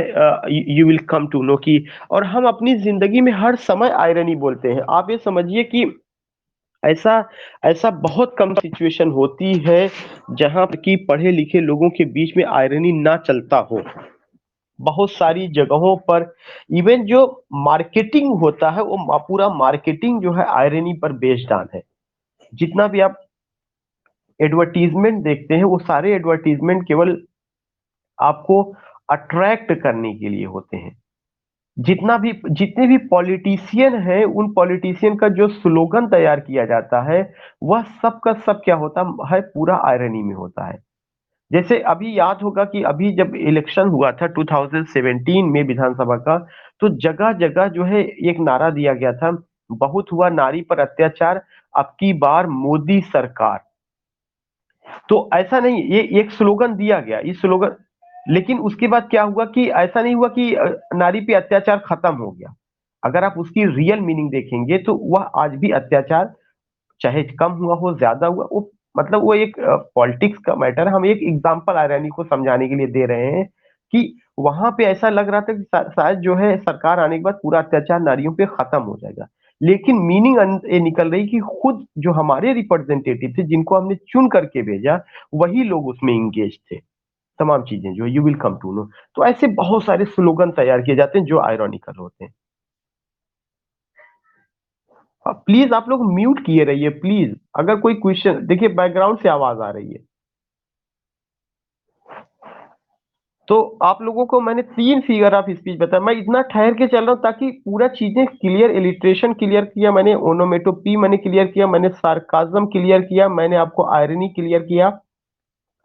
A: you will come to know कि, और हम अपनी जिंदगी में हर समय आयरनी बोलते हैं। आप ये समझिए कि ऐसा ऐसा बहुत कम सिचुएशन होती है जहां की पढ़े लिखे लोगों के बीच में आयरनी ना चलता हो। बहुत सारी जगहों पर इवन जो मार्केटिंग होता है वो पूरा मार्केटिंग जो है आयरनी पर बेस्ड ऑन है। जितना भी आप एडवर्टीजमेंट देखते हैं वो सारे एडवर्टीजमेंट केवल आपको अट्रैक्ट करने के लिए होते हैं। जितने भी पॉलिटिशियन हैं उन पॉलिटिशियन का जो स्लोगन तैयार किया जाता है वह सब का सब क्या होता है, पूरा आयरनी में होता है। जैसे अभी याद होगा कि अभी जब इलेक्शन हुआ था 2017 में विधानसभा का, तो जगह जगह जो है एक नारा दिया गया था, बहुत हुआ नारी पर अत्याचार, अब की बार मोदी सरकार। तो ऐसा नहीं, ये एक स्लोगन दिया गया, इस स्लोगन, लेकिन उसके बाद क्या हुआ कि ऐसा नहीं हुआ कि नारी पे अत्याचार खत्म हो गया। अगर आप उसकी रियल मीनिंग देखेंगे तो वह आज भी अत्याचार, चाहे कम हुआ हो ज्यादा हुआ, वो मतलब वो एक पॉलिटिक्स का मैटर है। हम एक एग्जांपल आयरनी को समझाने के लिए दे रहे हैं कि वहां पे ऐसा लग रहा था कि शायद जो है सरकार आने के बाद पूरा अत्याचार नारियों पे खत्म हो जाएगा। लेकिन मीनिंग ये निकल रही कि खुद जो हमारे रिप्रेजेंटेटिव थे जिनको हमने चुन करके भेजा, वही लोग उसमें इंगेज थे। तमाम चीजें जो you will come to know. तो ऐसे बहुत सारे स्लोगन तैयार किए जाते हैं जो आयरॉनिकल होते हैं। प्लीज आप लोग म्यूट किए रहिए प्लीज। अगर कोई क्वेश्चन, देखिए बैकग्राउंड से आवाज आ रही है। तो आप लोगों को मैंने 3 फिगर ऑफ स्पीच बताया। मैं इतना ठहर के चल रहा हूँ ताकि पूरा चीजें क्लियर, इलिट्रेशन क्लियर किया मैंने, ओनोमेटोपी मैंने क्लियर किया, मैंने सार्काज्म क्लियर किया, मैंने आपको आयरनी क्लियर किया।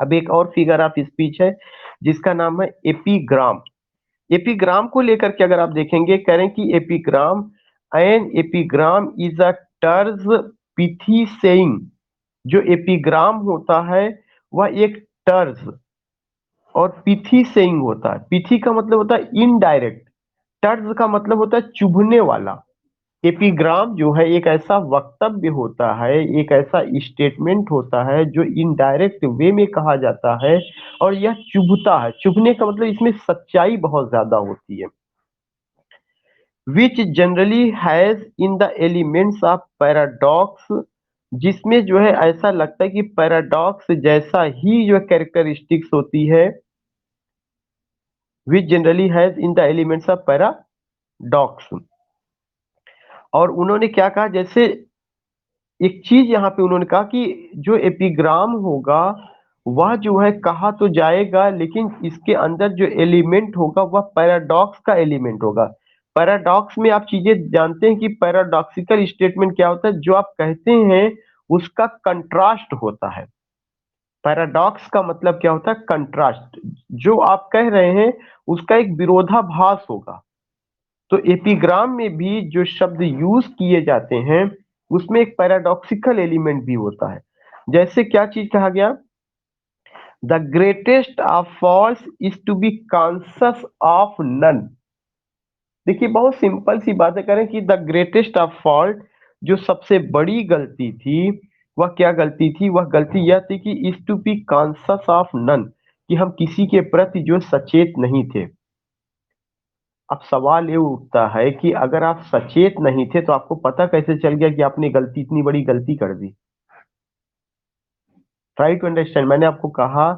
A: अब एक और फिगर ऑफ स्पीच है जिसका नाम है एपीग्राम। एपीग्राम को लेकर के अगर आप देखेंगे, कह रहे हैं कि epigram is a terse pithy saying. जो एपीग्राम होता है वह एक टर्ज और पिथी सेइंग होता है। पिथी का मतलब होता है इनडायरेक्ट, टर्ज का मतलब होता है चुभने वाला। एपिग्राम जो है एक ऐसा वक्तव्य होता है, एक ऐसा स्टेटमेंट होता है जो इनडायरेक्ट वे में कहा जाता है और यह चुभता है। चुभने का मतलब इसमें सच्चाई बहुत ज्यादा होती है। Which generally has in the elements of paradox, जिसमें जो है ऐसा लगता है कि पैराडॉक्स जैसा ही जो कैरेक्टरिस्टिक्स होती है। Which generally has in the elements of paradox. और उन्होंने क्या कहा, जैसे एक चीज यहाँ पे उन्होंने कहा कि जो एपिग्राम होगा वह जो है कहा तो जाएगा, लेकिन इसके अंदर जो एलिमेंट होगा वह पैराडॉक्स का एलिमेंट होगा। पैराडॉक्स में आप चीजें जानते हैं कि पैराडॉक्सिकल स्टेटमेंट क्या होता है, जो आप कहते हैं उसका कंट्रास्ट होता है। पैराडॉक्स का मतलब क्या होता है, कंट्रास्ट। जो आप कह रहे हैं उसका एक विरोधाभास होगा। तो एपिग्राम में भी जो शब्द यूज किए जाते हैं उसमें एक पैराडॉक्सिकल एलिमेंट भी होता है। जैसे क्या चीज कहा गया, the greatest of faults is to be conscious of none. देखिए बहुत सिंपल सी बातें करें कि द ग्रेटेस्ट ऑफ फॉल्ट, जो सबसे बड़ी गलती थी, वह क्या गलती थी, वह गलती यह थी कि is to be conscious of none, कि हम किसी के प्रति जो सचेत नहीं थे। अब सवाल ये उठता है कि अगर आप सचेत नहीं थे तो आपको पता कैसे चल गया कि आपने गलती, इतनी बड़ी गलती कर दी। Try to understand. मैंने आपको कहा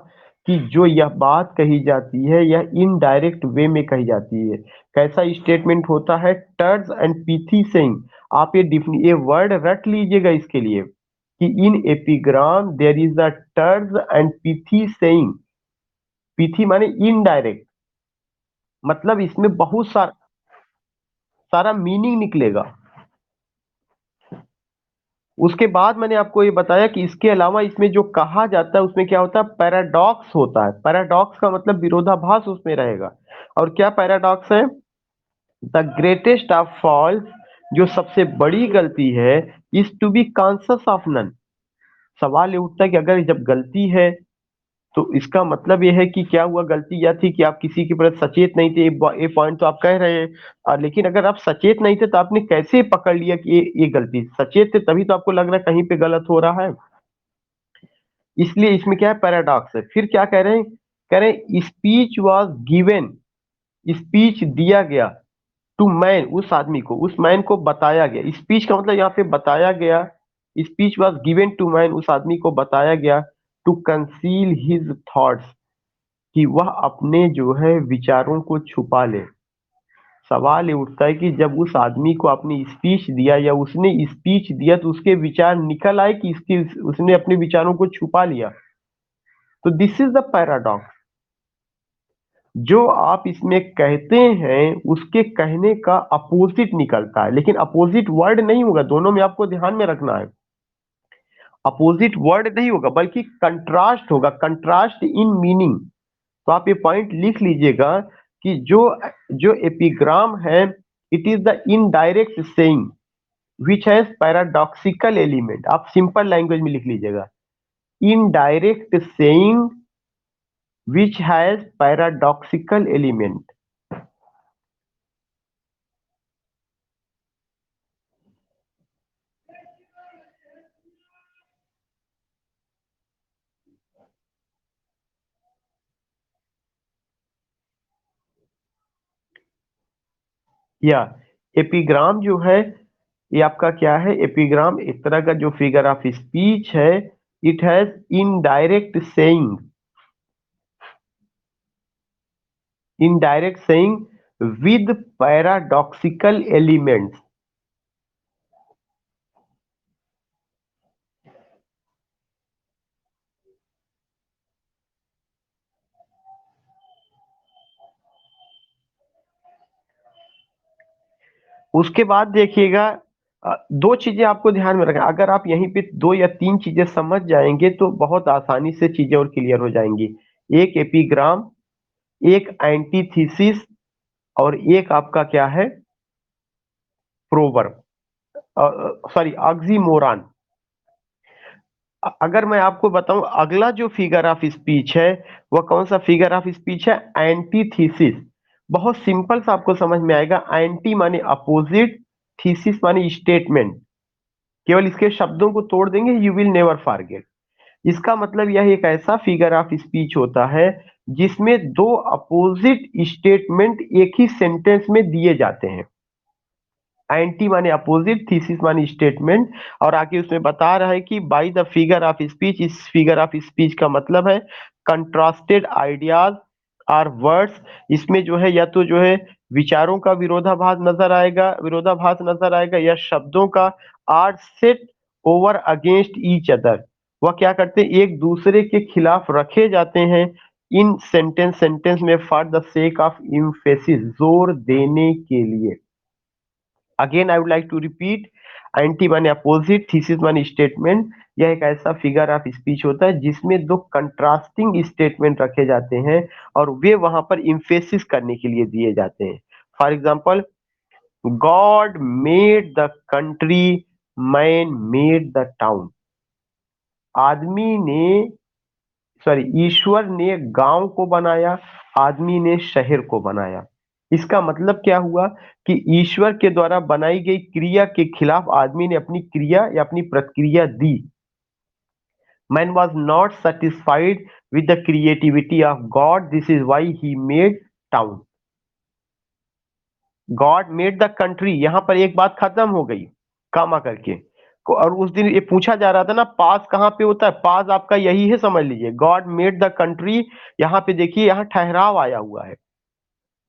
A: कि जो यह बात कही जाती है यह इनडायरेक्ट वे में कही जाती है। कैसा स्टेटमेंट होता है, टर्ड्स एंड पीथी सेइंग। आप ये वर्ड रट लीजिएगा इसके लिए कि in epigram there is a terse and pithy saying. Pithy माने इनडायरेक्ट, मतलब इसमें बहुत सारा सारा मीनिंग निकलेगा। उसके बाद मैंने आपको ये बताया कि इसके अलावा इसमें जो कहा जाता है उसमें क्या होता है, पैराडॉक्स होता है। पैराडॉक्स का मतलब विरोधाभास उसमें रहेगा। और क्या पैराडॉक्स है, द ग्रेटेस्ट ऑफ फॉल्स, जो सबसे बड़ी गलती है, is to be conscious of none. सवाल ये उठता है कि अगर जब गलती है तो इसका मतलब ये है कि क्या हुआ, गलती यह थी कि आप किसी के प्रति सचेत नहीं थे। ये पॉइंट तो आप कह रहे हैं। लेकिन अगर आप सचेत नहीं थे तो आपने कैसे पकड़ लिया कि ये गलती, सचेत थे तभी तो आपको लग रहा है कहीं पे गलत हो रहा है। इसलिए इसमें क्या है, पैराडॉक्स है। फिर क्या कह रहे हैं, कह रहे हैं स्पीच वाज गिवन, स्पीच दिया गया टू मैन, उस आदमी को, उस मैन को बताया गया। स्पीच का मतलब यहाँ पे बताया गया। Speech was given to man, उस आदमी को बताया गया टू कंसील हिज थॉट्स, कि वह अपने जो है विचारों को छुपा ले। सवाल ये उठता है कि जब उस आदमी को आपने स्पीच दिया या उसने स्पीच दिया तो उसके विचार निकल आए कि इसके उसने अपने विचारों को छुपा लिया। तो दिस इज द पैराडॉक्स। जो आप इसमें कहते हैं उसके कहने का अपोजिट निकलता है, लेकिन अपोजिट वर्ड नहीं होगा। दोनों में आपको ध्यान में रखना है, अपोजिट वर्ड नहीं होगा बल्कि कंट्रास्ट होगा, कंट्रास्ट इन मीनिंग। तो आप ये पॉइंट लिख लीजिएगा कि जो जो एपिग्राम है, it is the indirect saying which has paradoxical element. आप सिंपल लैंग्वेज में लिख लीजिएगा, indirect saying which has paradoxical element. या एपिग्राम जो है, ये आपका क्या है, एपिग्राम एक तरह का जो फिगर ऑफ स्पीच है, it has indirect saying, indirect saying with paradoxical elements. उसके बाद देखिएगा, दो चीजें आपको ध्यान में रखना, अगर आप यहीं पे दो या तीन चीजें समझ जाएंगे तो बहुत आसानी से चीजें और क्लियर हो जाएंगी। एक एपिग्राम, एक एंटीथीसिस, और एक आपका क्या है, प्रोवर्ब, सॉरी ऑक्सीमोरन। अगर मैं आपको बताऊं अगला जो फिगर ऑफ स्पीच है, वह कौन सा फिगर ऑफ स्पीच है, एंटीथीसिस। बहुत सिंपल सा आपको समझ में आएगा, एंटी माने अपोजिट, थीसिस माने स्टेटमेंट। केवल इसके शब्दों को तोड़ देंगे, यू विल नेवर फॉरगेट। इसका मतलब यह एक ऐसा फिगर ऑफ स्पीच होता है जिसमें दो अपोजिट स्टेटमेंट एक ही सेंटेंस में दिए जाते हैं। एंटी माने अपोजिट, थीसिस माने स्टेटमेंट, और आगे उसमें बता रहा है कि by the figure of speech, इस फिगर ऑफ स्पीच का मतलब है कंट्रास्टेड आइडियाज आर वर्ड्स। इसमें जो है या तो जो है विचारों का विरोधाभास नजर आएगा, या शब्दों का are set over against each other. वह क्या करते हैं, एक दूसरे के खिलाफ रखे जाते हैं इन सेंटेंस में for the sake of emphasis, जोर देने के लिए। Again I would like to repeat, anti माने अपोजिट, थीसिस माने स्टेटमेंट। यह एक ऐसा फिगर ऑफ स्पीच होता है जिसमें दो कंट्रास्टिंग स्टेटमेंट रखे जाते हैं और वे वहां पर इम्फेसिस करने के लिए दिए जाते हैं। For example, God made the country, man made the town. आदमी ने, सॉरी, ईश्वर ने गांव को बनाया, आदमी ने शहर को बनाया। इसका मतलब क्या हुआ कि ईश्वर के द्वारा बनाई गई क्रिया के खिलाफ आदमी ने अपनी क्रिया या अपनी प्रतिक्रिया दी। Man was not satisfied with the creativity of God, this is why he made town. God made the country, यहां पर एक बात खत्म हो गई, कामा करके और उस दिन ये पूछा जा रहा था ना, पास कहाँ पे होता है, पास आपका यही है, समझ लीजिए, गॉड मेड द कंट्री। यहाँ पे देखिए, यहाँ ठहराव आया हुआ है,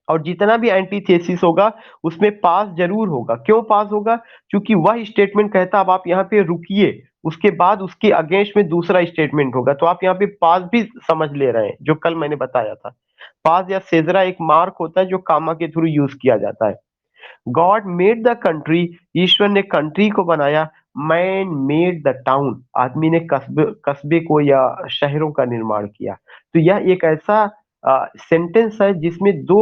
A: और जितना भी एंटीथेसिस होगा उसमें पास जरूर होगा। क्यों पास होगा, क्योंकि वह स्टेटमेंट कहता अब आप यहाँ पे रुकिए, उसके बाद उसके अगेंस्ट में दूसरा स्टेटमेंट होगा, तो आप यहाँ पे पास भी समझ ले रहे हैं, जो कल मैंने बताया था। पास या सेजरा एक मार्क होता है जो कामा के थ्रू यूज किया जाता है। गॉड मेड द कंट्री, ईश्वर ने कंट्री को बनाया। मैन मेड द टाउन, आदमी ने कस्बे कस्बे को या शहरों का निर्माण किया। तो यह एक ऐसा सेंटेंस है जिसमें दो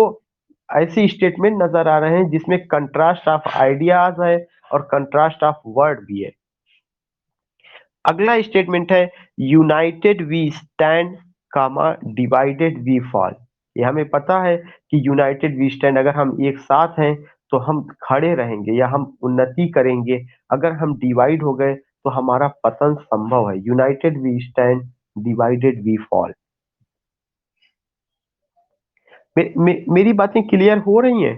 A: ऐसे स्टेटमेंट नजर आ रहे हैं जिसमें कंट्रास्ट ऑफ आइडियाज है और कंट्रास्ट ऑफ वर्ड भी है। अगला स्टेटमेंट है, united we stand, comma divided we fall. ये हमें पता है कि यूनाइटेड वी स्टैंड, अगर हम एक साथ हैं तो हम खड़े रहेंगे या हम उन्नति करेंगे, अगर हम डिवाइड हो गए तो हमारा पतन संभव है। United we stand, divided we fall. मेरी बातें क्लियर हो रही हैं?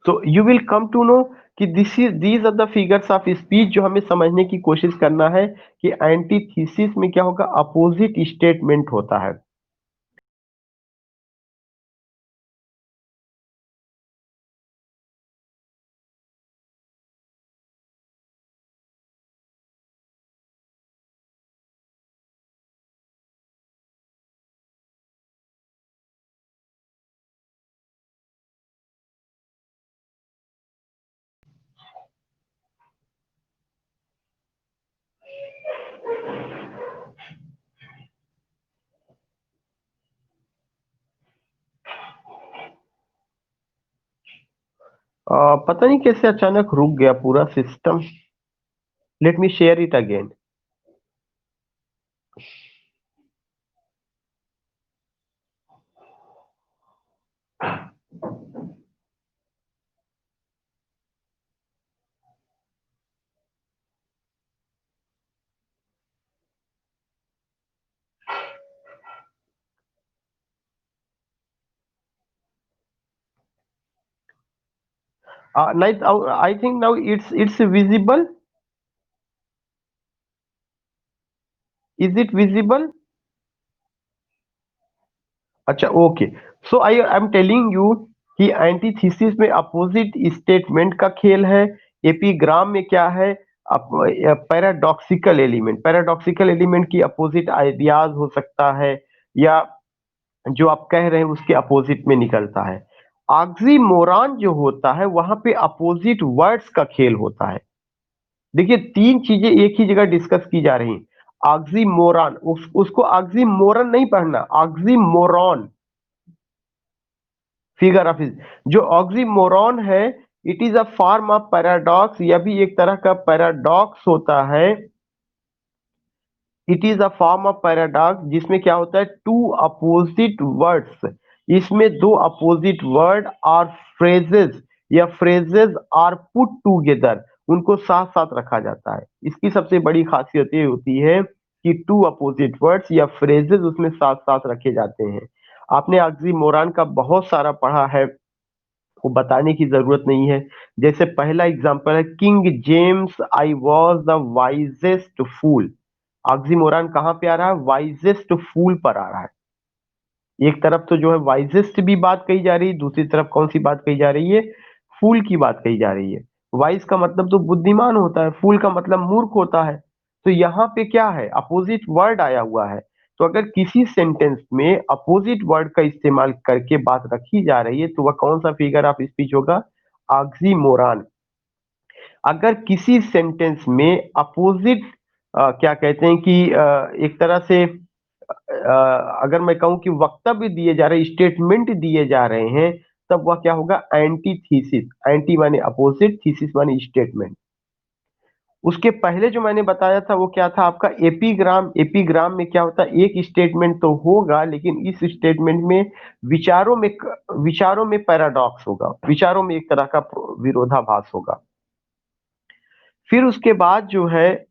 A: तो you will come to know कि these are the figures of speech, जो हमें समझने की कोशिश करना है कि एंटीथीसिस में क्या होगा, अपोजिट स्टेटमेंट होता है। पता नहीं कैसे अचानक रुक गया पूरा system. Late me share it again. Now I think now it's visible. Is it visible? अच्छा, okay. So I am telling you कि एंटीथीसिस में अपोजिट स्टेटमेंट का खेल है। एपीग्राम में क्या है? पैराडॉक्सिकल एलिमेंट, पैराडॉक्सिकल एलिमेंट की अपोजिट आइडियाज हो सकता है, या जो आप कह रहे हैं उसके अपोजिट में निकलता है। ऑक्सीमोरॉन जो होता है वहां पे अपोजिट वर्ड्स का खेल होता है। देखिए, तीन चीजें एक ही जगह डिस्कस की जा रही हैं। ऑक्सीमोरॉन, उसको ऑक्सीमोरन नहीं पढ़ना, ऑक्सीमोरॉन, फिगर ऑफ जो ऑक्सीमोरॉन है, it is a form of paradox. यह भी एक तरह का पैराडॉक्स होता है। It is a form of paradox जिसमें क्या होता है, टू अपोजिट वर्ड्स, इसमें दो अपोजिट वर्ड और फ्रेजेस या फ्रेजेस आर पुट टूगेदर, उनको साथ साथ रखा जाता है। इसकी सबसे बड़ी खासियत ये होती है कि टू अपोजिट वर्ड्स या फ्रेजेस उसमें साथ साथ रखे जाते हैं। आपने ऑक्सीमोरॉन का बहुत सारा पढ़ा है, को बताने की जरूरत नहीं है। जैसे पहला एग्जांपल है, King James I was the wisest fool. Oxymoron कहाँ पे आ रहा है? वाइजेस्ट फूल पर आ रहा है। एक तरफ तो जो है वाइजेस्ट भी बात कही जा रही है, दूसरी तरफ कौन सी बात कही जा रही है? फूल की बात कही जा रही है। वाइज का मतलब तो बुद्धिमान होता है, फूल का मतलब मूर्ख होता है। तो यहाँ पे क्या है? अपोजिट वर्ड आया हुआ है। तो अगर किसी सेंटेंस में अपोजिट वर्ड का इस्तेमाल करके बात रखी जा रही है तो वह कौन सा फिगर ऑफ स्पीच होगा? ऑक्सीमोरॉन। अगर किसी सेंटेंस में अपोजिट क्या कहते हैं कि एक तरह से अगर मैं कहूं कि वक्तव्य दिए जा रहे हैं, स्टेटमेंट दिए जा रहे हैं, तब वह क्या होगा? Anti thesis. एंटी माने अपोजिट, थीसिस माने स्टेटमेंट। उसके पहले जो मैंने बताया था वो क्या था आपका? एपीग्राम। एपीग्राम में क्या होता है? एक स्टेटमेंट तो होगा लेकिन इस स्टेटमेंट में विचारों में विचारों में पैराडॉक्स होगा, विचारों में एक तरह का विरोधाभास होगा। फिर उसके बाद जो है,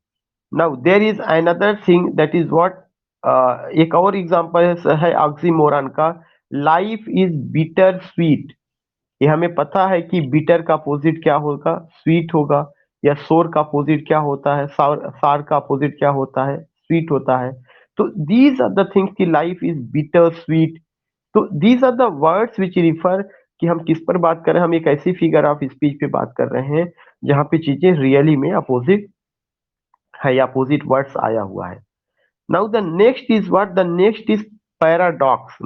A: now there is another thing that is what, एक और एग्जांपल है ऑक्सीमोरॉन का, लाइफ इज बिटर स्वीट। ये हमें पता है कि बिटर का अपोजिट क्या होगा? स्वीट होगा। या सोर का अपोजिट क्या होता है? सार। सार का अपोजिट क्या होता है? स्वीट होता है। तो दीज आर द थिंग्स कि लाइफ इज बिटर स्वीट। तो these are the words which refer कि हम किस पर बात कर रहे हैं। हम एक ऐसी फिगर ऑफ स्पीच पे बात कर रहे हैं जहां पे चीजें रियली में अपोजिट है या अपोजिट वर्ड्स आया हुआ है। Now the next is what? The next is paradox.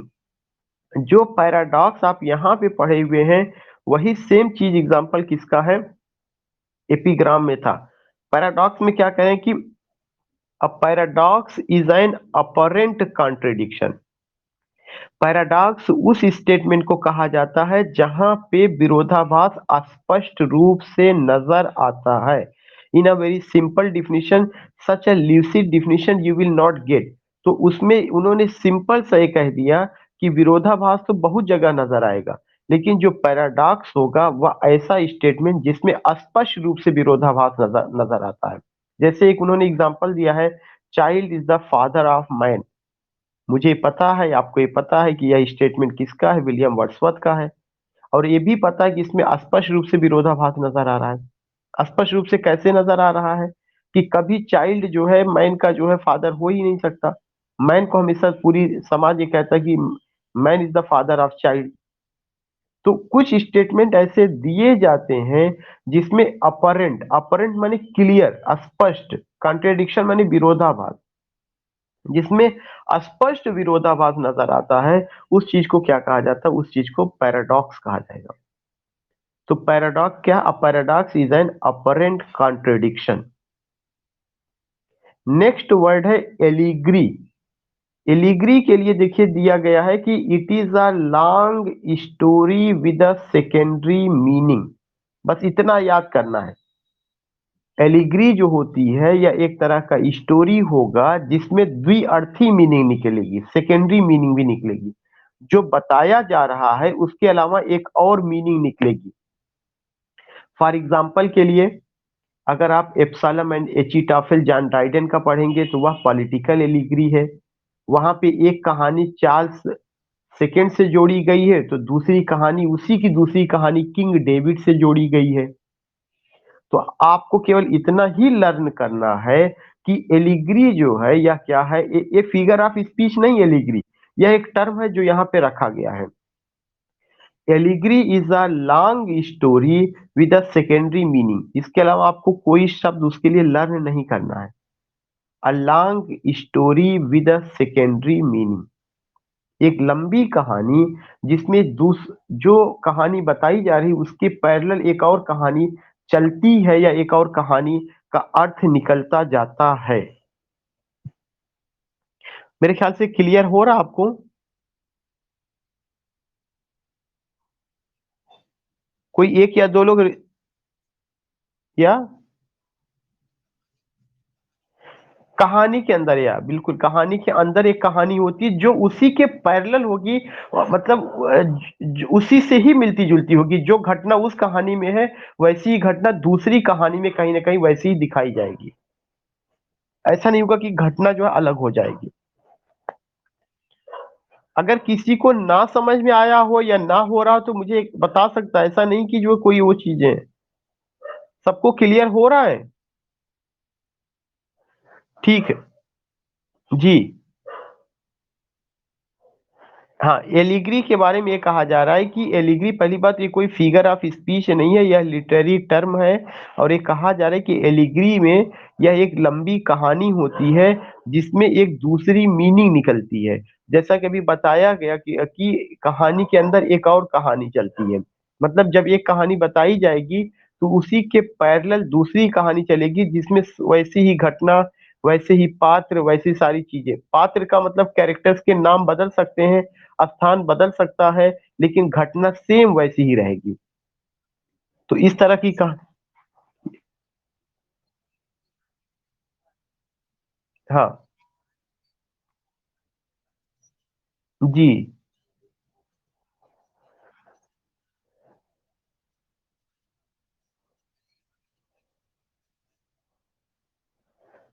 A: जो पैराडॉक्स आप यहाँ पे पढ़े हुए हैं वही सेम चीज एग्जांपल किसका है? एपिग्राम में था। पैराडॉक्स में क्या कहें कि a paradox is an apparent contradiction. Paradox उस स्टेटमेंट को कहा जाता है जहां पे विरोधाभास स्पष्ट रूप से नजर आता है। In a very simple definition, such a lucid definition you will not get. तो उसमें उन्होंने सिंपल सा ये कह दिया कि विरोधाभास तो बहुत जगह नजर आएगा, लेकिन जो पैराडॉक्स होगा वह ऐसा स्टेटमेंट जिसमें स्पष्ट रूप से विरोधाभास नजर नजर आता है। जैसे एक उन्होंने एग्जांपल दिया है, child is the father of man. मुझे पता है, आपको ये पता है कि यह स्टेटमेंट किसका है? विलियम वर्ड्सवर्थ का है। और ये भी पता है कि इसमें स्पष्ट रूप से विरोधाभास नजर आ रहा है। स्पष्ट रूप से कैसे नजर आ रहा है? कि कभी चाइल्ड जो है मैन का जो है फादर हो ही नहीं सकता। मैन को हमेशा पूरी समाज ये कहता है कि man is the father of child. तो कुछ स्टेटमेंट ऐसे दिए जाते हैं जिसमें अपरेंट, अपरेंट माने क्लियर, स्पष्ट, कॉन्ट्रेडिक्शन माने विरोधाभास, जिसमें स्पष्ट विरोधाभास नजर आता है, उस चीज को क्या कहा जाता है? उस चीज को पैराडॉक्स कहा जाएगा। तो पैराडॉक्स क्या? A paradox is an apparent contradiction. Next word है एलिग्री। एलिग्री के लिए देखिए दिया गया है कि it is a long story with a secondary meaning. बस इतना याद करना है। एलिग्री जो होती है यह एक तरह का स्टोरी होगा जिसमें द्विअर्थी मीनिंग निकलेगी, सेकेंडरी मीनिंग भी निकलेगी। जो बताया जा रहा है उसके अलावा एक और मीनिंग निकलेगी। फॉर एग्जाम्पल के लिए, अगर आप एप्सलम एंड एचिटाफेल जॉन ड्राइडन का पढ़ेंगे तो वह पॉलिटिकल एलिग्री है। वहां पे एक कहानी चार्ल्स सेकंड से जोड़ी गई है, तो दूसरी कहानी उसी की दूसरी कहानी किंग डेविड से जोड़ी गई है। तो आपको केवल इतना ही लर्न करना है कि एलिग्री जो है या क्या है, ये फिगर ऑफ स्पीच नहीं एलिग्री, यह एक टर्म है जो यहाँ पे रखा गया है। Allegory is a long story with a secondary meaning. इसके अलावा आपको कोई शब्द उसके लिए लर्न नहीं करना है। A long story with a secondary meaning, एक लंबी कहानी जिसमें दूस जो कहानी बताई जा रही है उसके पैरेलल एक और कहानी चलती है या एक और कहानी का अर्थ निकलता जाता है। मेरे ख्याल से क्लियर हो रहा आपको? कोई एक या दो लोग या कहानी के अंदर, या बिल्कुल कहानी के अंदर एक कहानी होती है जो उसी के पैरेलल होगी, मतलब उसी से ही मिलती जुलती होगी। जो घटना उस कहानी में है वैसी ही घटना दूसरी कहानी में कहीं ना कहीं वैसी ही दिखाई जाएगी। ऐसा नहीं होगा कि घटना जो है अलग हो जाएगी। अगर किसी को ना समझ में आया हो या ना हो रहा हो तो मुझे बता सकता है, ऐसा नहीं कि जो कोई वो चीजें। सबको क्लियर हो रहा है? ठीक है। जी। हाँ, एलिग्री के बारे में ये कहा जा रहा है कि एलिग्री, पहली बात ये कोई फिगर ऑफ स्पीच नहीं है, यह लिटरेरी टर्म है। और ये कहा जा रहा है कि एलिग्री में यह एक लंबी कहानी होती है जिसमें एक दूसरी मीनिंग निकलती है। जैसा कि अभी बताया गया कि कहानी के अंदर एक और कहानी चलती है। मतलब जब एक कहानी बताई जाएगी तो उसी के पैरेलल दूसरी कहानी चलेगी जिसमें वैसी ही घटना, वैसे ही पात्र, वैसी सारी चीजें। पात्र का मतलब कैरेक्टर्स के नाम बदल सकते हैं, स्थान बदल सकता है, लेकिन घटना सेम वैसी ही रहेगी। तो इस तरह की कहा। हाँ। जी।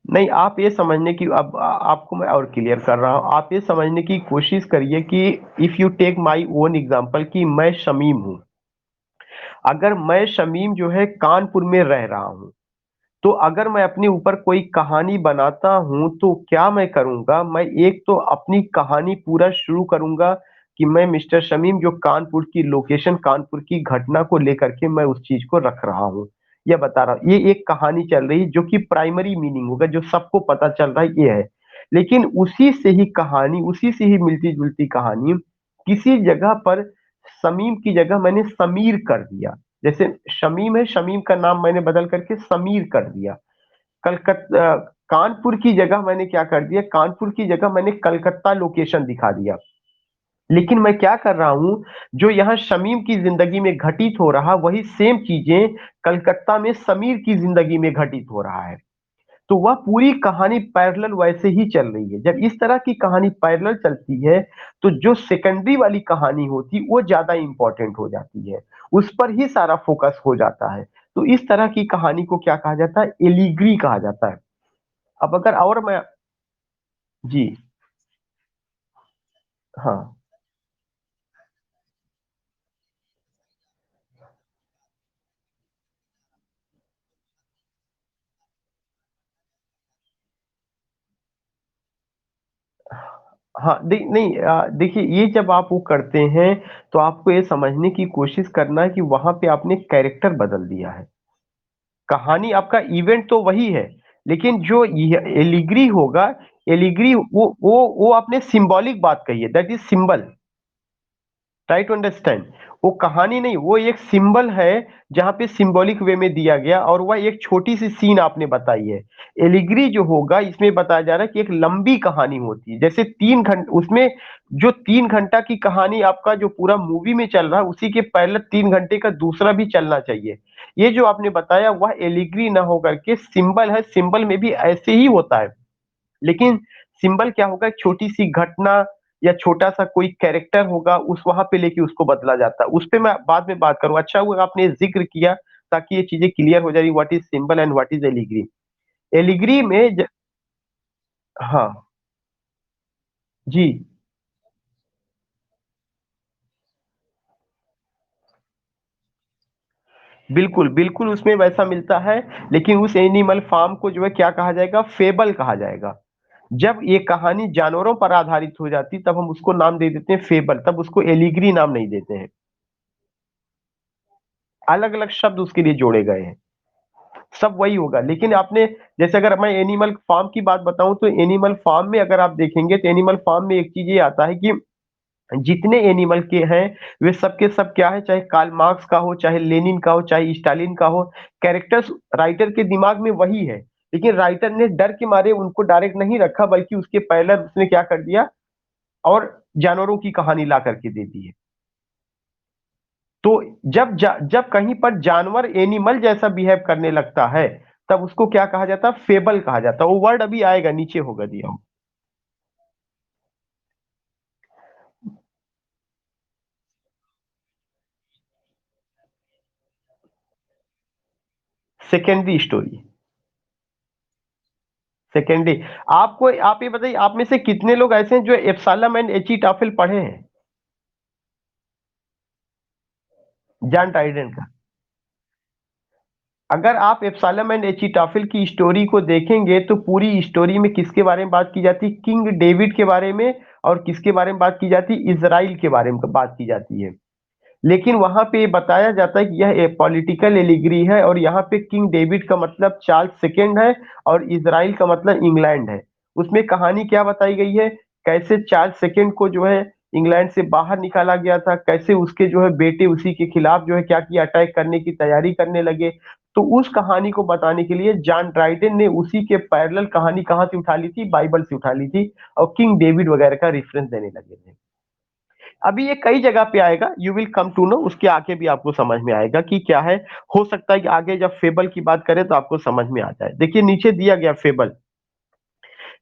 A: नहीं, आप ये समझने की, अब आपको मैं और क्लियर कर रहा हूं। आप ये समझने की कोशिश करिए कि if you take my own example, कि मैं शमीम हूं। अगर मैं शमीम जो है कानपुर में रह रहा हूं, तो अगर मैं अपने ऊपर कोई कहानी बनाता हूं तो क्या मैं करूंगा, मैं एक तो अपनी कहानी पूरा शुरू करूंगा कि मैं मिस्टर शमीम जो कानपुर की लोकेशन, कानपुर की घटना को लेकर के मैं उस चीज को रख रहा हूं या बता रहा हूं। ये एक कहानी चल रही जो कि प्राइमरी मीनिंग होगा, जो सबको पता चल रहा है ये है। लेकिन उसी से ही कहानी, उसी से ही मिलती जुलती कहानी किसी जगह पर समीम की जगह मैंने समीर कर दिया। जैसे शमीम है, शमीम का नाम मैंने बदल करके समीर कर दिया। कलकत्ता, कानपुर की जगह मैंने क्या कर दिया, कानपुर की जगह मैंने कलकत्ता लोकेशन दिखा दिया। लेकिन मैं क्या कर रहा हूं, जो यहाँ शमीम की जिंदगी में घटित हो रहा वही सेम चीजें कलकत्ता में समीर की जिंदगी में घटित हो रहा है। तो वह पूरी कहानी पैरेलल वैसे ही चल रही है। जब इस तरह की कहानी पैरेलल चलती है तो जो सेकेंडरी वाली कहानी होती वो ज्यादा इंपॉर्टेंट हो जाती है, उस पर ही सारा फोकस हो जाता है। तो इस तरह की कहानी को क्या कहा जाता है, एलिग्री कहा जाता है। अब अगर और मैं। जी। हाँ। हाँ, नहीं, देखिए, ये जब आप वो करते हैं तो आपको ये समझने की कोशिश करना है कि वहां पे आपने कैरेक्टर बदल दिया है। कहानी आपका इवेंट तो वही है, लेकिन जो एलिग्री होगा, एलिग्री वो आपने सिंबॉलिक बात कही है, that is symbol. Try to understand. वो कहानी नहीं, वो एक सिंबल है जहां पे सिंबॉलिक वे में दिया गया, और वह एक छोटी सी सीन आपने बताई है। एलिग्री जो होगा इसमें बताया जा रहा है कि एक लंबी कहानी होती है, जैसे 3 घंटे उसमें, जो 3 घंटा की कहानी आपका जो पूरा मूवी में चल रहा है उसी के पहले 3 घंटे का दूसरा भी चलना चाहिए। ये जो आपने बताया वह एलिग्री ना होकर के सिंबल है। सिंबल में भी ऐसे ही होता है, लेकिन सिंबल क्या होगा, एक छोटी सी घटना या छोटा सा कोई कैरेक्टर होगा, उस वहां पे लेके उसको बदला जाता है। उस पे मैं बाद में बात करूँ। अच्छा हुआ आपने जिक्र किया, ताकि ये चीजें क्लियर हो जाए, what is symbol and what is allegory. Allegory में हाँ। जी। बिल्कुल, बिल्कुल उसमें वैसा मिलता है, लेकिन उस एनिमल फार्म को जो है क्या कहा जाएगा? फेबल कहा जाएगा। जब ये कहानी जानवरों पर आधारित हो जाती तब हम उसको नाम दे देते हैं फेबल, तब उसको एलिगरी नाम नहीं देते हैं। अलग-अलग शब्द उसके लिए जोड़े गए हैं। सब वही होगा, लेकिन आपने जैसे अगर मैं एनिमल फार्म की बात बताऊँ तो एनिमल फार्म में अगर आप देखेंगे तो एनिमल फार्म में एक चीज़ ये आता है कि जितने एनिमल के हैं वे सब के सब क्या है, चाहे कार्ल मार्क्स का हो, चाहे लेनिन का हो, चाहे स्टालिन का हो, कैरेक्टर्स राइटर के दिमाग में वही है, लेकिन राइटर ने डर के मारे उनको डायरेक्ट नहीं रखा बल्कि उसके पैरेलल उसने क्या कर दिया और जानवरों की कहानी ला करके दे दी है। तो जब कहीं पर जानवर एनिमल जैसा बिहेव करने लगता है तब उसको क्या कहा जाता है? फेबल कहा जाता है। वो वर्ड अभी आएगा, नीचे होगा दिया हुआ। Secondary story. सेकेंडरी। आपको आप ये बताइए, आप में से कितने लोग ऐसे हैं जो एप्सलम एंड एचिटाफेल पढ़े हैं? जॉन ट्राइडेंट का। अगर आप एप्सलम एंड एचिटाफेल की स्टोरी को देखेंगे तो पूरी स्टोरी में किसके बारे में बात की जाती है? किंग डेविड के बारे में। और किसके बारे में बात की जाती है? इजराइल के बारे में बात की जाती है। लेकिन वहां पे ये बताया जाता है कि यह एक पॉलिटिकल एलिगरी है और यहाँ पे किंग डेविड का मतलब चार्ल्स सेकेंड है और इजराइल का मतलब इंग्लैंड है। उसमें कहानी क्या बताई गई है? कैसे चार्ल्स सेकेंड को जो है इंग्लैंड से बाहर निकाला गया था, कैसे उसके जो है बेटे उसी के खिलाफ जो है क्या किया, अटैक करने की तैयारी करने लगे। तो उस कहानी को बताने के लिए जॉन ड्राइडन ने उसी के पैरेलल कहानी कहाँ से उठा ली थी? बाइबल से उठा ली थी और किंग डेविड वगैरह का रेफरेंस देने लगे थे। अभी ये कई जगह पे आएगा, you will come to know, उसके आगे भी आपको समझ में आएगा कि क्या है। हो सकता है कि आगे जब फेबल की बात करें तो आपको समझ में आ जाए। देखिए नीचे दिया गया फेबल।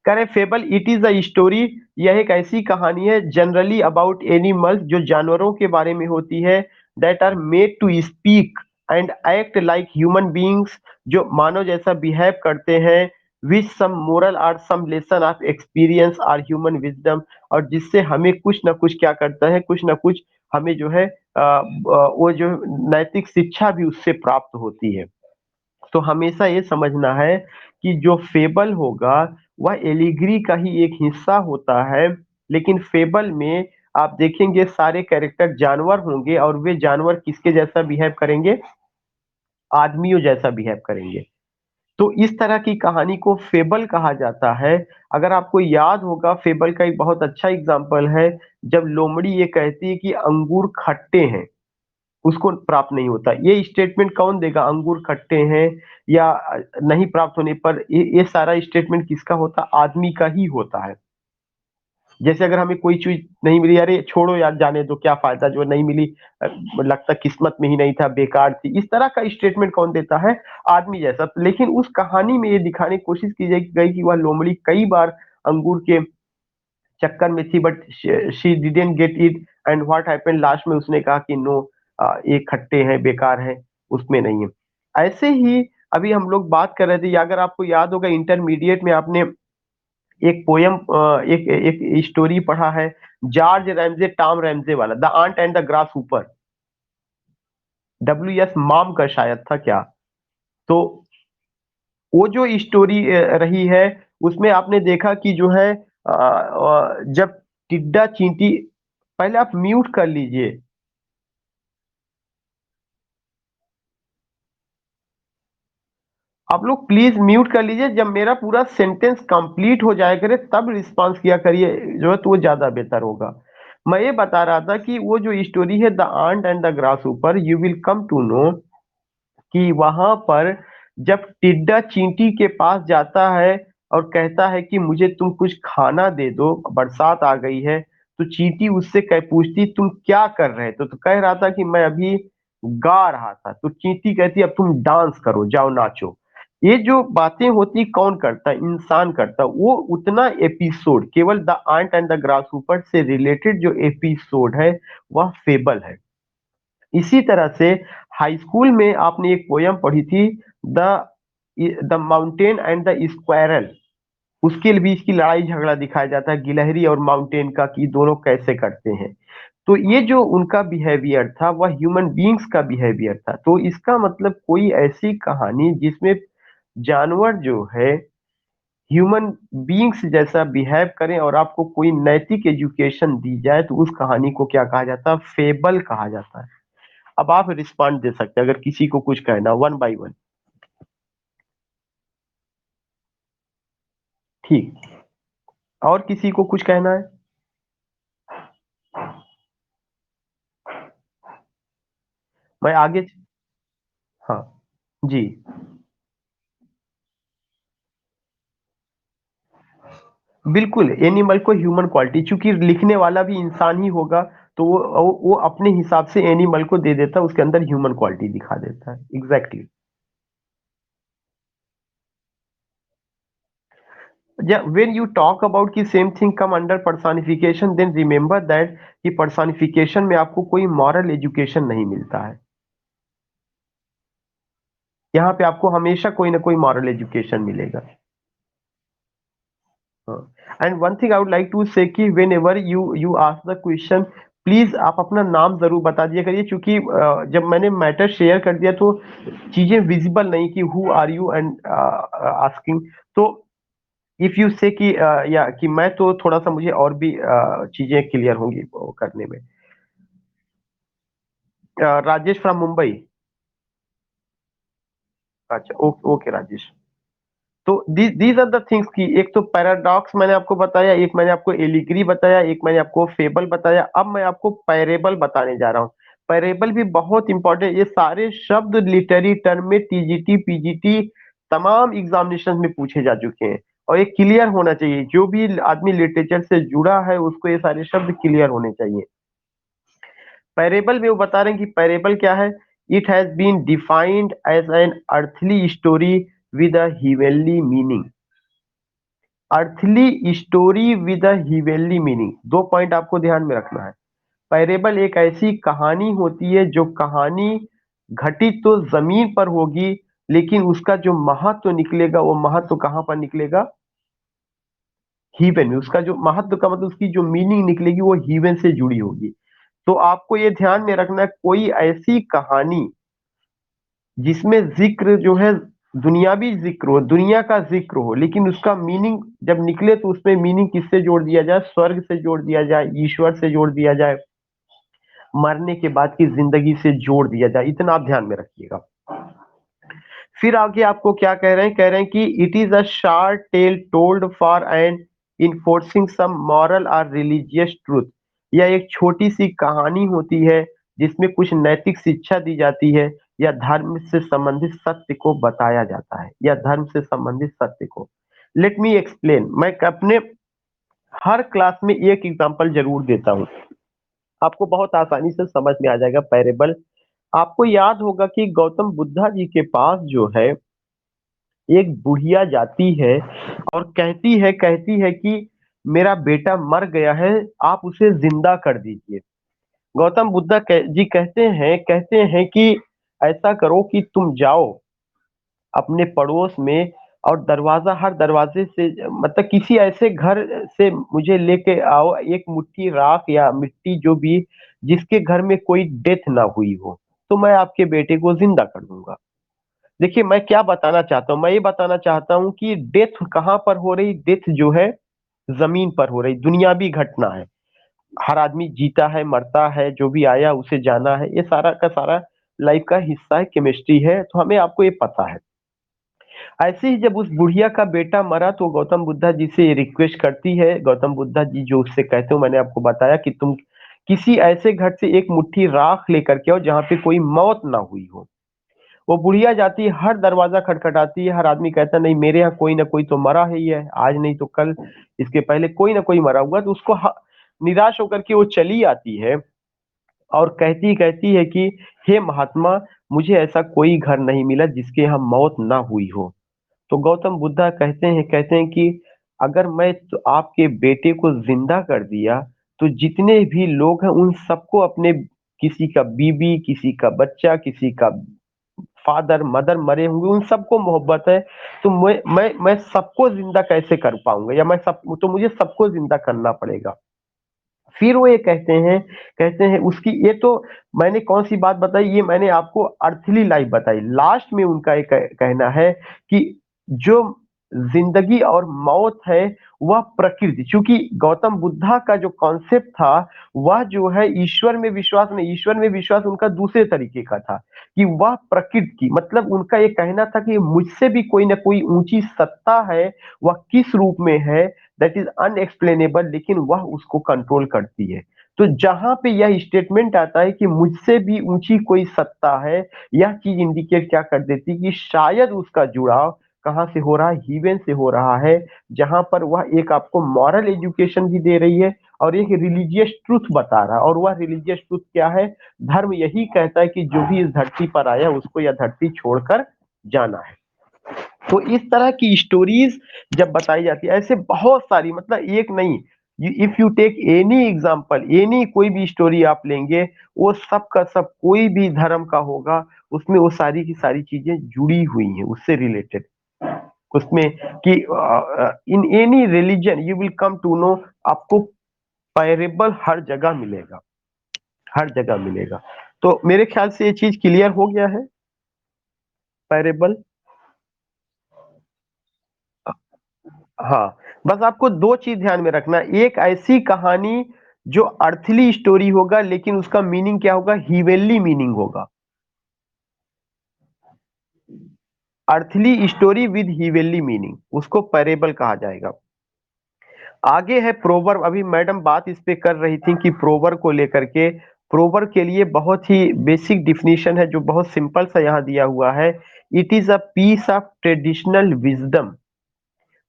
A: कह रहे fable it is a story. यह एक ऐसी कहानी है जनरली अबाउट एनिमल्स जो जानवरों के बारे में होती है, that are made to speak and act like human beings, जो मानव जैसा बिहेव करते हैं, which some moral or some lesson of experience or human wisdom, और जिससे हमें कुछ ना कुछ क्या करता है, कुछ ना कुछ हमें जो है वो जो नैतिक शिक्षा भी उससे प्राप्त होती है। तो हमेशा ये समझना है कि जो फेबल होगा वह एलिगरी का ही एक हिस्सा होता है, लेकिन फेबल में आप देखेंगे सारे कैरेक्टर जानवर होंगे और वे जानवर किसके जैसा बिहेव करेंगे? आदमियों जैसा बिहेव करेंगे। तो इस तरह की कहानी को फेबल कहा जाता है। अगर आपको याद होगा, फेबल का एक बहुत अच्छा एग्जाम्पल है, जब लोमड़ी ये कहती है कि अंगूर खट्टे हैं, उसको प्राप्त नहीं होता। ये स्टेटमेंट कौन देगा? अंगूर खट्टे हैं या नहीं प्राप्त होने पर, ये सारा स्टेटमेंट किसका होता? आदमी का ही होता है। जैसे अगर हमें कोई चीज नहीं मिली, अरे छोड़ो यार, जाने दो, क्या फायदा, जो नहीं मिली लगता किस्मत में ही नहीं था, बेकार थी, इस तरह का स्टेटमेंट कौन देता है? आदमी जैसा। लेकिन उस कहानी में ये दिखाने की कोशिश की गई कि वह लोमड़ी कई बार अंगूर के चक्कर में थी, but she didn't get it, and what happened, last में उसने कहा कि नो, ये खट्टे हैं, बेकार हैं, उसमें नहीं है। ऐसे ही अभी हम लोग बात कर रहे थे, या अगर आपको याद होगा इंटरमीडिएट में आपने एक पोयम, एक एक स्टोरी पढ़ा है, जॉर्ज रैमजे टॉम रैमजे वाला, the ant and the grasshopper, W S Maugham का शायद था क्या? तो वो जो स्टोरी रही है, उसमें आपने देखा कि जो है जब टिड्डा चींटी, पहले आप म्यूट कर लीजिए। आप लोग प्लीज म्यूट कर लीजिए, जब मेरा पूरा सेंटेंस कंप्लीट हो जाया करे तब रिस्पांस किया करिए, जो है तो वो ज्यादा बेहतर होगा। मैं ये बता रहा था कि वो जो स्टोरी है the ant and the grasshopper, you will come to know कि वहां पर जब टिड्डा चींटी के पास जाता है और कहता है कि मुझे तुम कुछ खाना दे दो, बरसात आ गई है, तो चींटी उससे कह पूछती तुम क्या कर रहे थे? तो कह रहा था कि मैं अभी गा रहा था। तो चींटी कहती अब तुम डांस करो, जाओ नाचो। ये जो बातें होती कौन करता है? इंसान करता। वो उतना एपिसोड, केवल the ant and the grasshopper से रिलेटेड जो एपिसोड है वह फेबल है। इसी तरह से हाई स्कूल में आपने एक पोयम पढ़ी थी, the the mountain and the squirrel. उसके बीच की लड़ाई झगड़ा दिखाया जाता है, गिलहरी और माउंटेन का, कि दोनों कैसे करते हैं। तो ये जो उनका बिहेवियर था वह ह्यूमन बीइंग्स का बिहेवियर था। तो इसका मतलब कोई ऐसी कहानी जिसमें जानवर जो है ह्यूमन बीइंग्स जैसा बिहेव करें और आपको कोई नैतिक एजुकेशन दी जाए, तो उस कहानी को क्या कहा जाता है? फेबल कहा जाता है। अब आप रिस्पॉन्ड दे सकते हैं अगर किसी को कुछ कहना, वन बाय वन। ठीक। और किसी को कुछ कहना है? मैं आगे। हाँ जी। बिल्कुल, एनिमल को ह्यूमन क्वालिटी, चूंकि लिखने वाला भी इंसान ही होगा, तो वो अपने हिसाब से एनिमल को दे देता है, उसके अंदर ह्यूमन क्वालिटी दिखा देता है। Exactly. When you talk about कि same thing come under personification, then remember that कि पर्सनिफिकेशन में आपको कोई मॉरल एजुकेशन नहीं मिलता है। यहाँ पे आपको हमेशा कोई ना कोई मॉरल एजुकेशन मिलेगा। And one thing I would like to say कि whenever you ask the question, please आप अपना नाम जरूर बता दिया करिए, क्योंकि जब मैंने मैटर शेयर कर दिया तो चीजें विजिबल नहीं कि who are you and asking. तो इफ यू से कि या कि मैं, तो थोड़ा सा मुझे और भी चीजें क्लियर होंगी वो करने में। राजेश फ्रॉम मुंबई। अच्छा, ओके ओके राजेश। तो दीज आर द थिंग्स की एक तो पैराडॉक्स मैंने आपको बताया, एक मैंने आपको एलिगरी बताया, एक मैंने आपको फेबल बताया, अब मैं आपको पैरेबल बताने जा रहा हूँ। पैरेबल भी बहुत इंपॉर्टेंट, ये सारे शब्द लिटरेरी टर्म में टीजीटी पीजीटी तमाम एग्जामिनेशन में पूछे जा चुके हैं, और ये क्लियर होना चाहिए, जो भी आदमी लिटरेचर से जुड़ा है उसको ये सारे शब्द क्लियर होने चाहिए। पैरेबल में वो बता रहे हैं कि पैरेबल क्या है? It has been defined as an earthly story with a heavenly meaning. Earthly story with a heavenly meaning, दो पॉइंट आपको ध्यान में रखना है। पैरेबल एक ऐसी कहानी होती है जो कहानी घटित तो जमीन पर होगी, लेकिन उसका जो महत्व निकलेगा वो महत्व कहाँ पर निकलेगा? हीवन में। उसका जो महत्व का मतलब उसकी जो मीनिंग निकलेगी वो हीवन से जुड़ी होगी। तो आपको ये ध्यान में रखना है, कोई ऐसी कहानी जिसमें जिक्र जो है दुनियावी जिक्र हो, दुनिया का जिक्र हो, लेकिन उसका मीनिंग जब निकले तो उसमें मीनिंग किससे जोड़ दिया जाए? स्वर्ग से जोड़ दिया जाए, ईश्वर से जोड़ दिया जाए, मरने के बाद की जिंदगी से जोड़ दिया जाए। इतना आप ध्यान में रखिएगा। फिर आगे आपको क्या कह रहे हैं? कह रहे हैं कि it is a short tale told for and enforcing some moral और रिलीजियस ट्रूथ। यह एक छोटी सी कहानी होती है जिसमें कुछ नैतिक शिक्षा दी जाती है, या धर्म से संबंधित सत्य को बताया जाता है, या धर्म से संबंधित सत्य को। Late me explain. मैं अपने हर क्लास में एक एग्जांपल जरूर देता हूँ, आपको बहुत आसानी से समझ में आ जाएगा पैरेबल। आपको याद होगा कि गौतम बुद्धा जी के पास जो है एक बुढ़िया जाती है और कहती है कि मेरा बेटा मर गया है, आप उसे जिंदा कर दीजिए। गौतम बुद्धा जी कहते हैं कि ऐसा करो कि तुम जाओ अपने पड़ोस में, और हर दरवाजे से, मतलब किसी ऐसे घर से मुझे लेके आओ एक मुट्ठी राख या मिट्टी जो भी, जिसके घर में कोई डेथ ना हुई हो, तो मैं आपके बेटे को जिंदा कर दूंगा। देखिए मैं क्या बताना चाहता हूँ, मैं ये बताना चाहता हूँ कि डेथ कहाँ पर हो रही? डेथ जो है जमीन पर हो रही, दुनियावी घटना है। हर आदमी जीता है, मरता है, जो भी आया उसे जाना है, ये सारा का सारा लाइफ का हिस्सा है, केमिस्ट्री है, तो हमें आपको ये पता है। ऐसे ही जब उस बुढ़िया का बेटा मरा तो गौतम बुद्धा जी से रिक्वेस्ट करती है, गौतम बुद्धा जी जो उससे कहते हो, मैंने आपको बताया कि तुम किसी ऐसे घर से एक मुट्ठी राख लेकर के आओ जहाँ पे कोई मौत ना हुई हो। वो बुढ़िया जाती है, हर दरवाजा खटखटाती है, हर आदमी कहता है नहीं मेरे यहाँ कोई ना कोई तो मरा ही है, आज नहीं तो कल, इसके पहले कोई ना कोई मरा हुआ। तो उसको निराश होकर के वो चली आती है और कहती है कि हे महात्मा, मुझे ऐसा कोई घर नहीं मिला जिसके यहाँ मौत ना हुई हो। तो गौतम बुद्धा कहते हैं कि अगर मैं तो आपके बेटे को जिंदा कर दिया, तो जितने भी लोग हैं उन सबको अपने, किसी का बीबी, किसी का बच्चा, किसी का फादर मदर मरे होंगे, उन सबको मोहब्बत है, तो मैं सबको जिंदा कैसे कर पाऊंगा, या मैं सब, तो मुझे सबको जिंदा करना पड़ेगा। फिर वो ये कहते हैं उसकी, ये तो मैंने कौन सी बात बताई, ये मैंने आपको अर्थली लाइफ बताई। लास्ट में उनका एक कहना है कि जो जिंदगी और मौत है वह प्रकृति, क्योंकि गौतम बुद्धा का जो कॉन्सेप्ट था वह जो है ईश्वर में विश्वास नहीं, ईश्वर में विश्वास उनका दूसरे तरीके का था कि वह प्रकृति की, मतलब उनका ये कहना था कि मुझसे भी कोई ना कोई ऊंची सत्ता है, वह किस रूप में है दैट इज अनएक्सप्लेनेबल, लेकिन वह उसको कंट्रोल करती है। तो जहां पे यह स्टेटमेंट आता है कि मुझसे भी ऊंची कोई सत्ता है, यह चीज इंडिकेट क्या कर देती है कि शायद उसका जुड़ाव कहाँ से हो रहा है, हीवेन से हो रहा है, जहां पर वह एक आपको मॉरल एजुकेशन भी दे रही है और एक रिलीजियस ट्रूथ बता रहा है। और वह रिलीजियस ट्रूथ क्या है? धर्म यही कहता है कि जो भी इस धरती पर आया उसको यह धरती छोड़कर जाना है। तो इस तरह की स्टोरीज जब बताई जाती है, ऐसे बहुत सारी, मतलब एक नहीं, if you take any example, any कोई भी स्टोरी आप लेंगे, वो सब का सब कोई भी धर्म का होगा, उसमें वो सारी की सारी चीजें जुड़ी हुई हैं उससे रिलेटेड। उसमें कि in any religion you will come to know, आपको पैरेबल हर जगह मिलेगा, हर जगह मिलेगा। तो मेरे ख्याल से ये चीज क्लियर हो गया है, पैरेबल। हाँ, बस आपको दो चीज ध्यान में रखना, एक ऐसी कहानी जो अर्थली स्टोरी होगा लेकिन उसका मीनिंग क्या होगा, हीवेनली मीनिंग होगा। अर्थली स्टोरी विद हीवेनली मीनिंग, उसको पैरेबल कहा जाएगा। आगे है प्रोवर्ब, अभी मैडम बात इस पे कर रही थी कि प्रोवर्ब को लेकर के, प्रोवर्ब के लिए बहुत ही बेसिक डिफिनीशन है जो बहुत सिंपल सा यहाँ दिया हुआ है। It is a piece of traditional wisdom,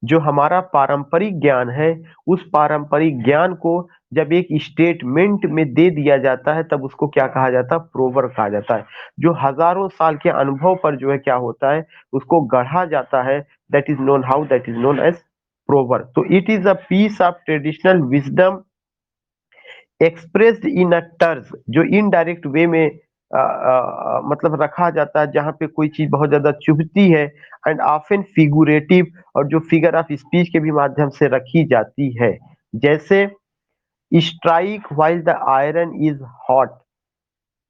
A: जो हमारा पारंपरिक ज्ञान है, उस पारंपरिक ज्ञान को जब एक स्टेटमेंट में दे दिया जाता है तब उसको क्या कहा जाता है, प्रोवर्ब कहा जाता है। जो हजारों साल के अनुभव पर जो है क्या होता है, उसको गढ़ा जाता है, that is known how, that is known as proverb. तो it is a piece of traditional wisdom expressed in a terse, जो इनडायरेक्ट वे में मतलब रखा जाता है, जहां पे कोई चीज बहुत ज्यादा चुभती है, एंड ऑफन फिगुरेटिव, और जो फिगर ऑफ स्पीच के भी माध्यम से रखी जाती है। जैसे strike while the iron is hot,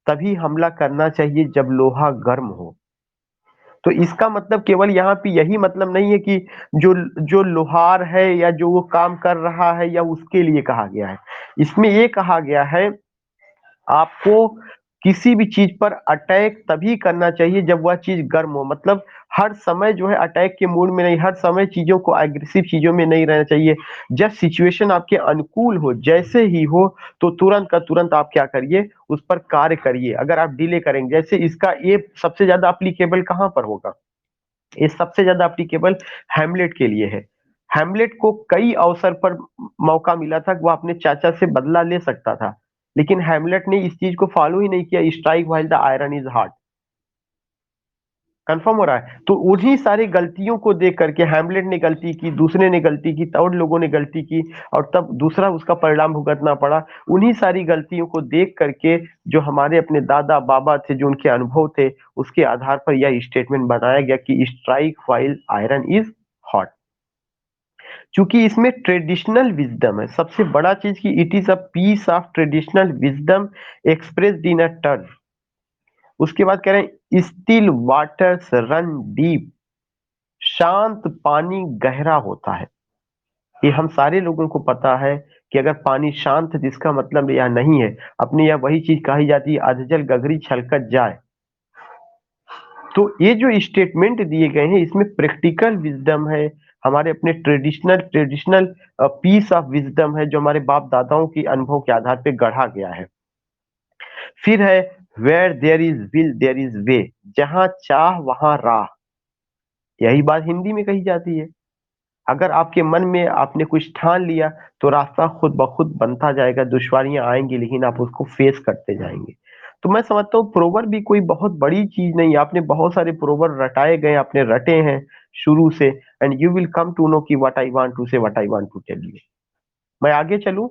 A: तभी हमला करना चाहिए जब लोहा गर्म हो। तो इसका मतलब केवल यहाँ पे यही मतलब नहीं है कि जो जो लोहार है या जो वो काम कर रहा है या उसके लिए कहा गया है, इसमें ये कहा गया है आपको किसी भी चीज पर अटैक तभी करना चाहिए जब वह चीज गर्म हो, मतलब हर समय जो है अटैक के मूड में नहीं, हर समय चीजों को एग्रेसिव चीजों में नहीं रहना चाहिए। जब सिचुएशन आपके अनुकूल हो, जैसे ही हो, तो तुरंत का तुरंत आप क्या करिए, उस पर कार्य करिए। अगर आप डिले करेंगे, जैसे इसका ये सबसे ज्यादा अप्लीकेबल कहाँ पर होगा, ये सबसे ज्यादा अप्लीकेबल हैमलेट के लिए है। हैमलेट को कई अवसर पर मौका मिला था कि वह अपने चाचा से बदला ले सकता था, लेकिन हैमलेट ने इस चीज को फॉलो ही नहीं किया, strike while the iron is hot. Confirm हो रहा है? तो उन्हीं सारी गलतियों को देख करके हैमलेट ने गलती की, दूसरे ने गलती की, और लोगों ने गलती की, और तब दूसरा उसका परिणाम भुगतना पड़ा। उन्हीं सारी गलतियों को देख करके जो हमारे अपने दादा बाबा थे, जो उनके अनुभव थे, उसके आधार पर यह स्टेटमेंट बनाया गया कि strike while iron is hot. क्योंकि इसमें ट्रेडिशनल विजडम है, सबसे बड़ा चीज कि it is a piece of traditional wisdom expressed in a turn. उसके बाद कह रहे हैं स्टिल वाटर्स रन डीप, शांत पानी गहरा होता है। ये हम सारे लोगों को पता है कि अगर पानी शांत है, जिसका मतलब यह नहीं है, अपने यह वही चीज कही जाती है, अधजल गगरी छलकत जाए। तो ये जो स्टेटमेंट दिए गए हैं इसमें प्रैक्टिकल विजडम है, हमारे अपने traditional traditional piece of wisdom है, जो हमारे बाप दादाओं के अनुभव के आधार पे गढ़ा गया है। फिर है where there is will there is way, जहां चाह वहां राह। यही बात हिंदी में कही जाती है। अगर आपके मन में आपने कुछ ठान लिया तो रास्ता खुद ब खुद बनता जाएगा, दुश्वारियां आएंगी लेकिन आप उसको फेस करते जाएंगे। तो मैं समझता हूँ प्रोवर्ब भी कोई बहुत बड़ी चीज नहीं है, आपने बहुत सारे प्रोवर्ब रटाए गए, आपने रटे हैं शुरू से, and you will come to know कि what I want to say, what I want to tell you. मैं आगे चलूं।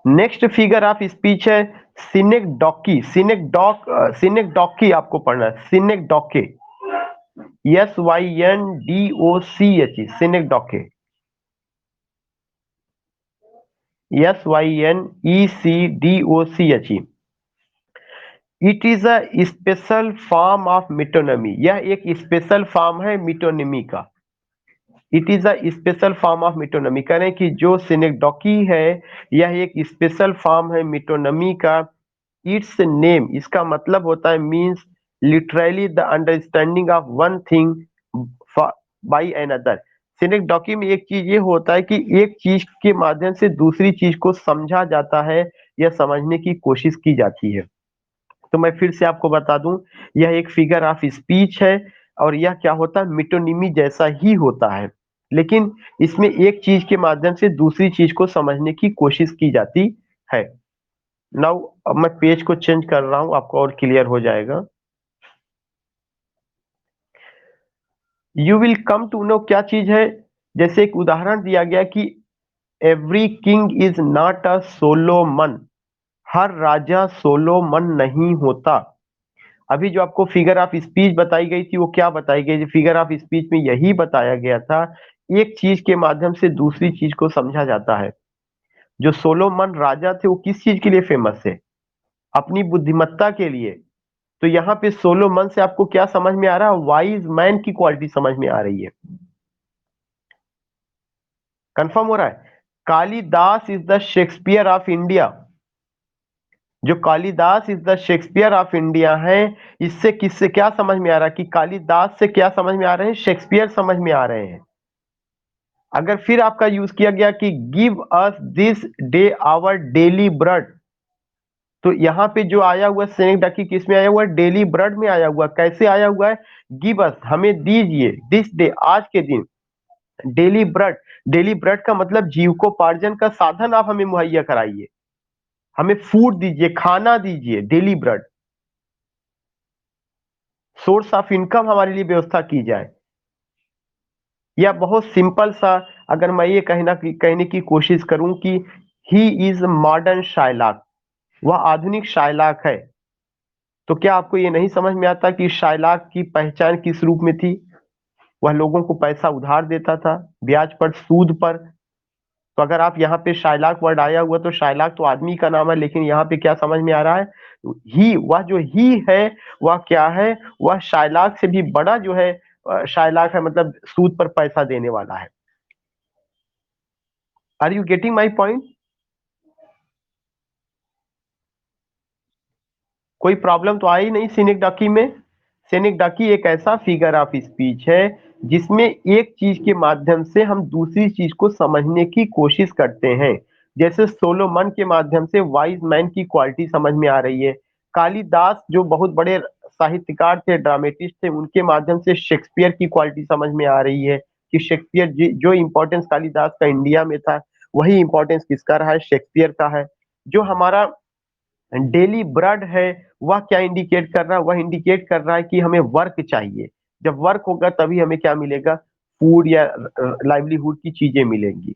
A: नेक्स्ट फिगर ऑफ स्पीच है सिनेकडॉकी, सिनेकडॉक, सिनेकडॉकी आपको पढ़ना है, सिनेकडॉके। SYNDOCH, सिनेक्डोके, SYNECDOCH। It is a special form of मिटोनमी, यह एक स्पेशल फॉर्म है मिटोनिमी का। It is a special form of मिटोनमी, कह रहे हैं कि जो सिनेक्डोकी है यह एक स्पेशल फॉर्म है मिटोनमी का। इट्स नेम, इसका मतलब होता है means literally the understanding of one thing by another. Synecdoche में एक चीज ये होता है कि एक चीज के माध्यम से दूसरी चीज को समझा जाता है या समझने की कोशिश की जाती है। तो मैं फिर से आपको बता दूं, यह एक फिगर ऑफ स्पीच है और यह क्या होता है मिटोनिमी जैसा ही होता है, लेकिन इसमें एक चीज के माध्यम से दूसरी चीज को समझने की कोशिश की जाती है। नाउ अब मैं पेज को चेंज कर रहा हूं, आपको और क्लियर हो जाएगा। You will come to know क्या चीज है। जैसे एक उदाहरण दिया गया कि every king is not a Solomon, हर राजा सोलोमन नहीं होता। अभी जो आपको फिगर ऑफ स्पीच बताई गई थी वो क्या बताई गई थी, फिगर ऑफ स्पीच में यही बताया गया था, एक चीज के माध्यम से दूसरी चीज को समझा जाता है। जो सोलोमन राजा थे वो किस चीज के लिए फेमस है, अपनी बुद्धिमत्ता के लिए। तो यहाँ पे सोलोमन से आपको क्या समझ में आ रहा है, वाइज मैन की क्वालिटी समझ में आ रही है। कंफर्म हो रहा है। Kalidas is the Shakespeare of India, जो Kalidas is the Shakespeare of India है, इससे किससे क्या समझ में आ रहा है कि कालिदास से क्या समझ में आ रहे हैं, शेक्सपियर समझ में आ रहे हैं। अगर फिर आपका यूज किया गया कि give us this day our daily bread, तो यहाँ पे जो आया हुआ सेनेक्डकी किस में आया हुआ है, डेली ब्रेड में आया हुआ। कैसे आया हुआ है, गिव अस, हमें दीजिए, दिस डे, आज के दिन, डेली ब्रेड। डेली ब्रेड का मतलब जीविकोपार्जन का साधन आप हमें मुहैया कराइए, हमें फूड दीजिए, खाना दीजिए, daily bread, source of income हमारे लिए व्यवस्था की जाए। या बहुत सिंपल सा अगर मैं ये कहने की कोशिश करूं कि ही इज मॉडर्न शायलाक, वह आधुनिक शायलाक है, तो क्या आपको ये नहीं समझ में आता कि शायलाक की पहचान किस रूप में थी। वह लोगों को पैसा उधार देता था, ब्याज पर, सूद पर। तो अगर आप यहाँ पे शायलाक वर्ड आया हुआ तो शायलाक तो आदमी का नाम है, लेकिन यहाँ पे क्या समझ में आ रहा है, ही, वह जो ही है वह क्या है, वह शायलाक से भी बड़ा जो है, शायलाक है मतलब सूद पर पैसा देने वाला है। Are you getting my point. कोई प्रॉब्लम तो आई नहीं सिनेक्डाकी में। सिनेक्डाकी एक ऐसा फिगर ऑफ स्पीच है जिसमें एक चीज के माध्यम से हम दूसरी चीज को समझने की कोशिश करते हैं। जैसे सोलोमन के माध्यम से वाइज मैन की क्वालिटी समझ में आ रही है। कालिदास जो बहुत बड़े साहित्यकार थे, ड्रामेटिस्ट थे, उनके माध्यम से शेक्सपियर की क्वालिटी समझ में आ रही है कि शेक्सपियर जो इंपॉर्टेंस कालिदास का इंडिया में था, वही इंपॉर्टेंस किसका रहा है, शेक्सपियर का है। जो हमारा डेली ब्रेड है वह क्या इंडिकेट कर रहा है, वह इंडिकेट कर रहा है कि हमें वर्क चाहिए। जब वर्क होगा तभी हमें क्या मिलेगा, फूड या लाइवलीहुड की चीजें मिलेंगी।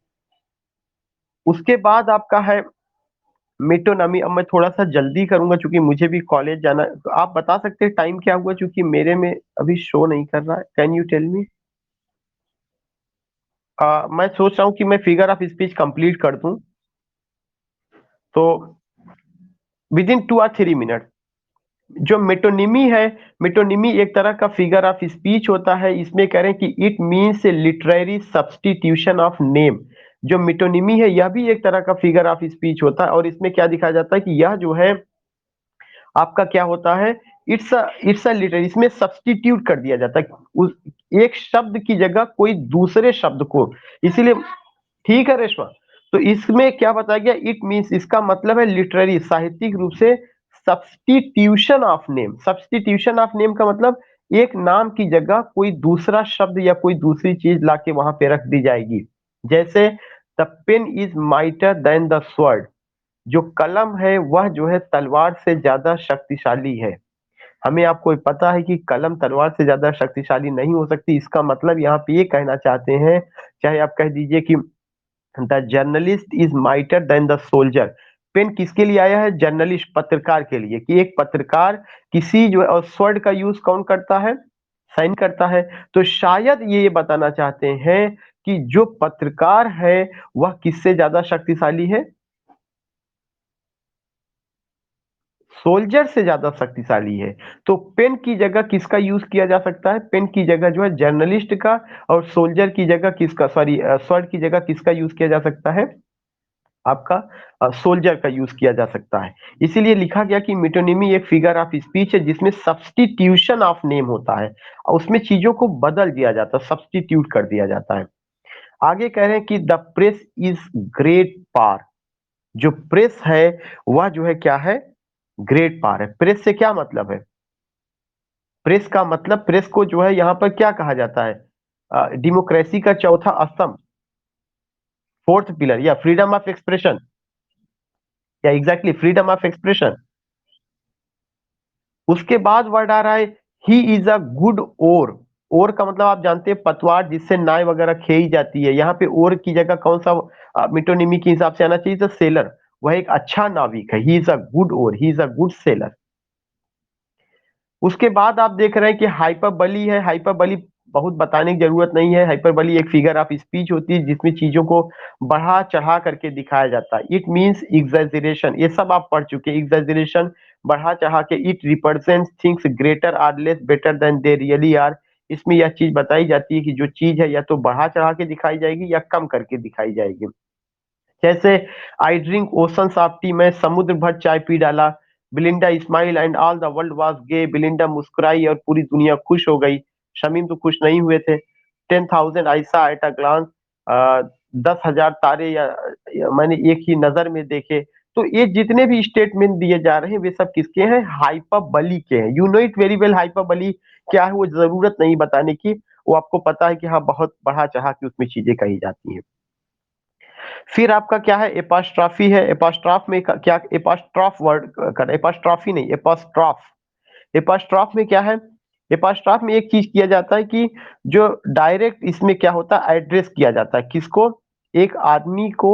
A: उसके बाद आपका है मेटोनमी। अब मैं थोड़ा सा जल्दी करूंगा क्योंकि मुझे भी कॉलेज जाना है। तो आप बता सकते हैं टाइम क्या हुआ, क्योंकि मेरे में अभी शो नहीं कर रहा है। Can you tell me. मैं सोच रहा हूँ कि मैं फिगर ऑफ स्पीच कंप्लीट कर दूं, तो विद इन 2 और 3 मिनट। जो मेटोनिमी है, मेटोनिमी एक तरह का फिगर ऑफ स्पीच होता है। इसमें कह रहे हैं कि it means literary substitution of name. जो मेटोनिमी है यह भी एक तरह का फिगर ऑफ स्पीच होता है, और इसमें क्या दिखाया जाता है कि यह जो है आपका क्या होता है, इट्स अ लिटरेरी, इसमें सब्सटीट्यूट कर दिया जाता है उस एक शब्द की जगह कोई दूसरे शब्द को, इसीलिए। ठीक है रेशमा। तो इसमें क्या बताया गया, इट मीन्स, इसका मतलब है लिटरेरी, साहित्यिक रूप से substitution of name. Substitution of name का मतलब एक नाम की जगह कोई दूसरा शब्द या कोई दूसरी चीज लाके वहां पे रख दी जाएगी। जैसे the pen is mightier than the sword, जो कलम है वह जो है तलवार से ज्यादा शक्तिशाली है। हमें आपको पता है कि कलम तलवार से ज्यादा शक्तिशाली नहीं हो सकती। इसका मतलब यहाँ पे ये कहना चाहते हैं, चाहे आप कह दीजिए कि the journalist is mightier than the soldier. Pen किसके लिए आया है, जर्नलिस्ट, पत्रकार के लिए, कि एक पत्रकार किसी जो है, और स्वर्ड का यूज कौन करता है, साइन करता है। तो शायद ये बताना चाहते हैं कि जो पत्रकार है वह किससे ज्यादा शक्तिशाली है? सोल्जर से ज्यादा शक्तिशाली है। तो पेन की जगह किसका यूज किया जा सकता है? पेन की जगह जो है जर्नलिस्ट का, और सोल्जर की जगह किसका, सॉरी, स्वॉर्ड की जगह किसका यूज किया जा सकता है? आपका सोल्जर का यूज किया जा सकता है। इसीलिए लिखा गया कि मेटोनिमी एक फिगर ऑफ स्पीच है जिसमें सब्स्टिट्यूशन ऑफ नेम होता है, और उसमें चीजों को बदल दिया जाता है, सब्स्टिट्यूट कर दिया जाता है। आगे कह रहे हैं कि the press is great power. जो प्रेस है वह जो है क्या है? ग्रेट पावर है। प्रेस से क्या मतलब है? प्रेस का मतलब, प्रेस को जो है यहाँ पर क्या कहा जाता है? डेमोक्रेसी का चौथा स्तंभ, फोर्थ पिलर, या फ्रीडम ऑफ एक्सप्रेशन, या एग्जैक्टली फ्रीडम ऑफ एक्सप्रेशन। उसके बाद वर्ड आ रहा है ही इज अ गुड ओर का मतलब आप जानते हैं पतवार जिससे नाव वगैरह खेई जाती है। यहाँ पे ओर की जगह कौन सा मिटोनिमी के हिसाब से आना चाहिए? तो सेलर, वह एक अच्छा नाविक है। He is a good oar, he is a good sailor. उसके बाद आप देख रहे हैं कि हाइपरबली है। हाइपरबली बहुत बताने की जरूरत नहीं है। हाइपरबली एक फिगर ऑफ स्पीच होती है जिसमें चीजों को बढ़ा चढ़ा करके दिखाया जाता है। इट मीन्स एग्जैजरेशन, ये सब आप पढ़ चुके हैं। एग्जैजरेशन, बढ़ा चढ़ा के। It represents things greater or less better than they really are. इसमें यह चीज बताई जाती है कि जो चीज है या तो बढ़ा चढ़ा के दिखाई जाएगी या कम करके दिखाई जाएगी। जैसे I drink oceans of tea, मैं समुद्र भर चाय पी डाला। Belinda smile and all the world was gay, Belinda मुस्कुराई और पूरी दुनिया खुश हो गई। शमीम तो खुश नहीं हुए थे। 10,000 I saw at a glance, 10,000 तारे या मैंने एक ही नजर में देखे। तो ये जितने भी स्टेटमेंट दिए जा रहे हैं वे सब किसके हैं? हाइपरबली के हैं। You know it very well. Hyperbole क्या है वो जरूरत नहीं बताने की, वो आपको पता है कि हाँ बहुत बढ़ा चढ़ा के उसमें चीजें कही जाती हैं। फिर आपका क्या है? एपास्ट्रॉफी है। एपास्ट्रॉफ में क्या? एपास्ट्रॉफ वर्ड कर, एपास्ट्रॉफी नहीं, एपास्ट्रॉफ। एपास्ट्रॉफ में क्या है? एपास्ट्रॉफ में एक चीज किया जाता है कि जो डायरेक्ट इसमें क्या होता है? एड्रेस किया जाता है किसको? एक आदमी को।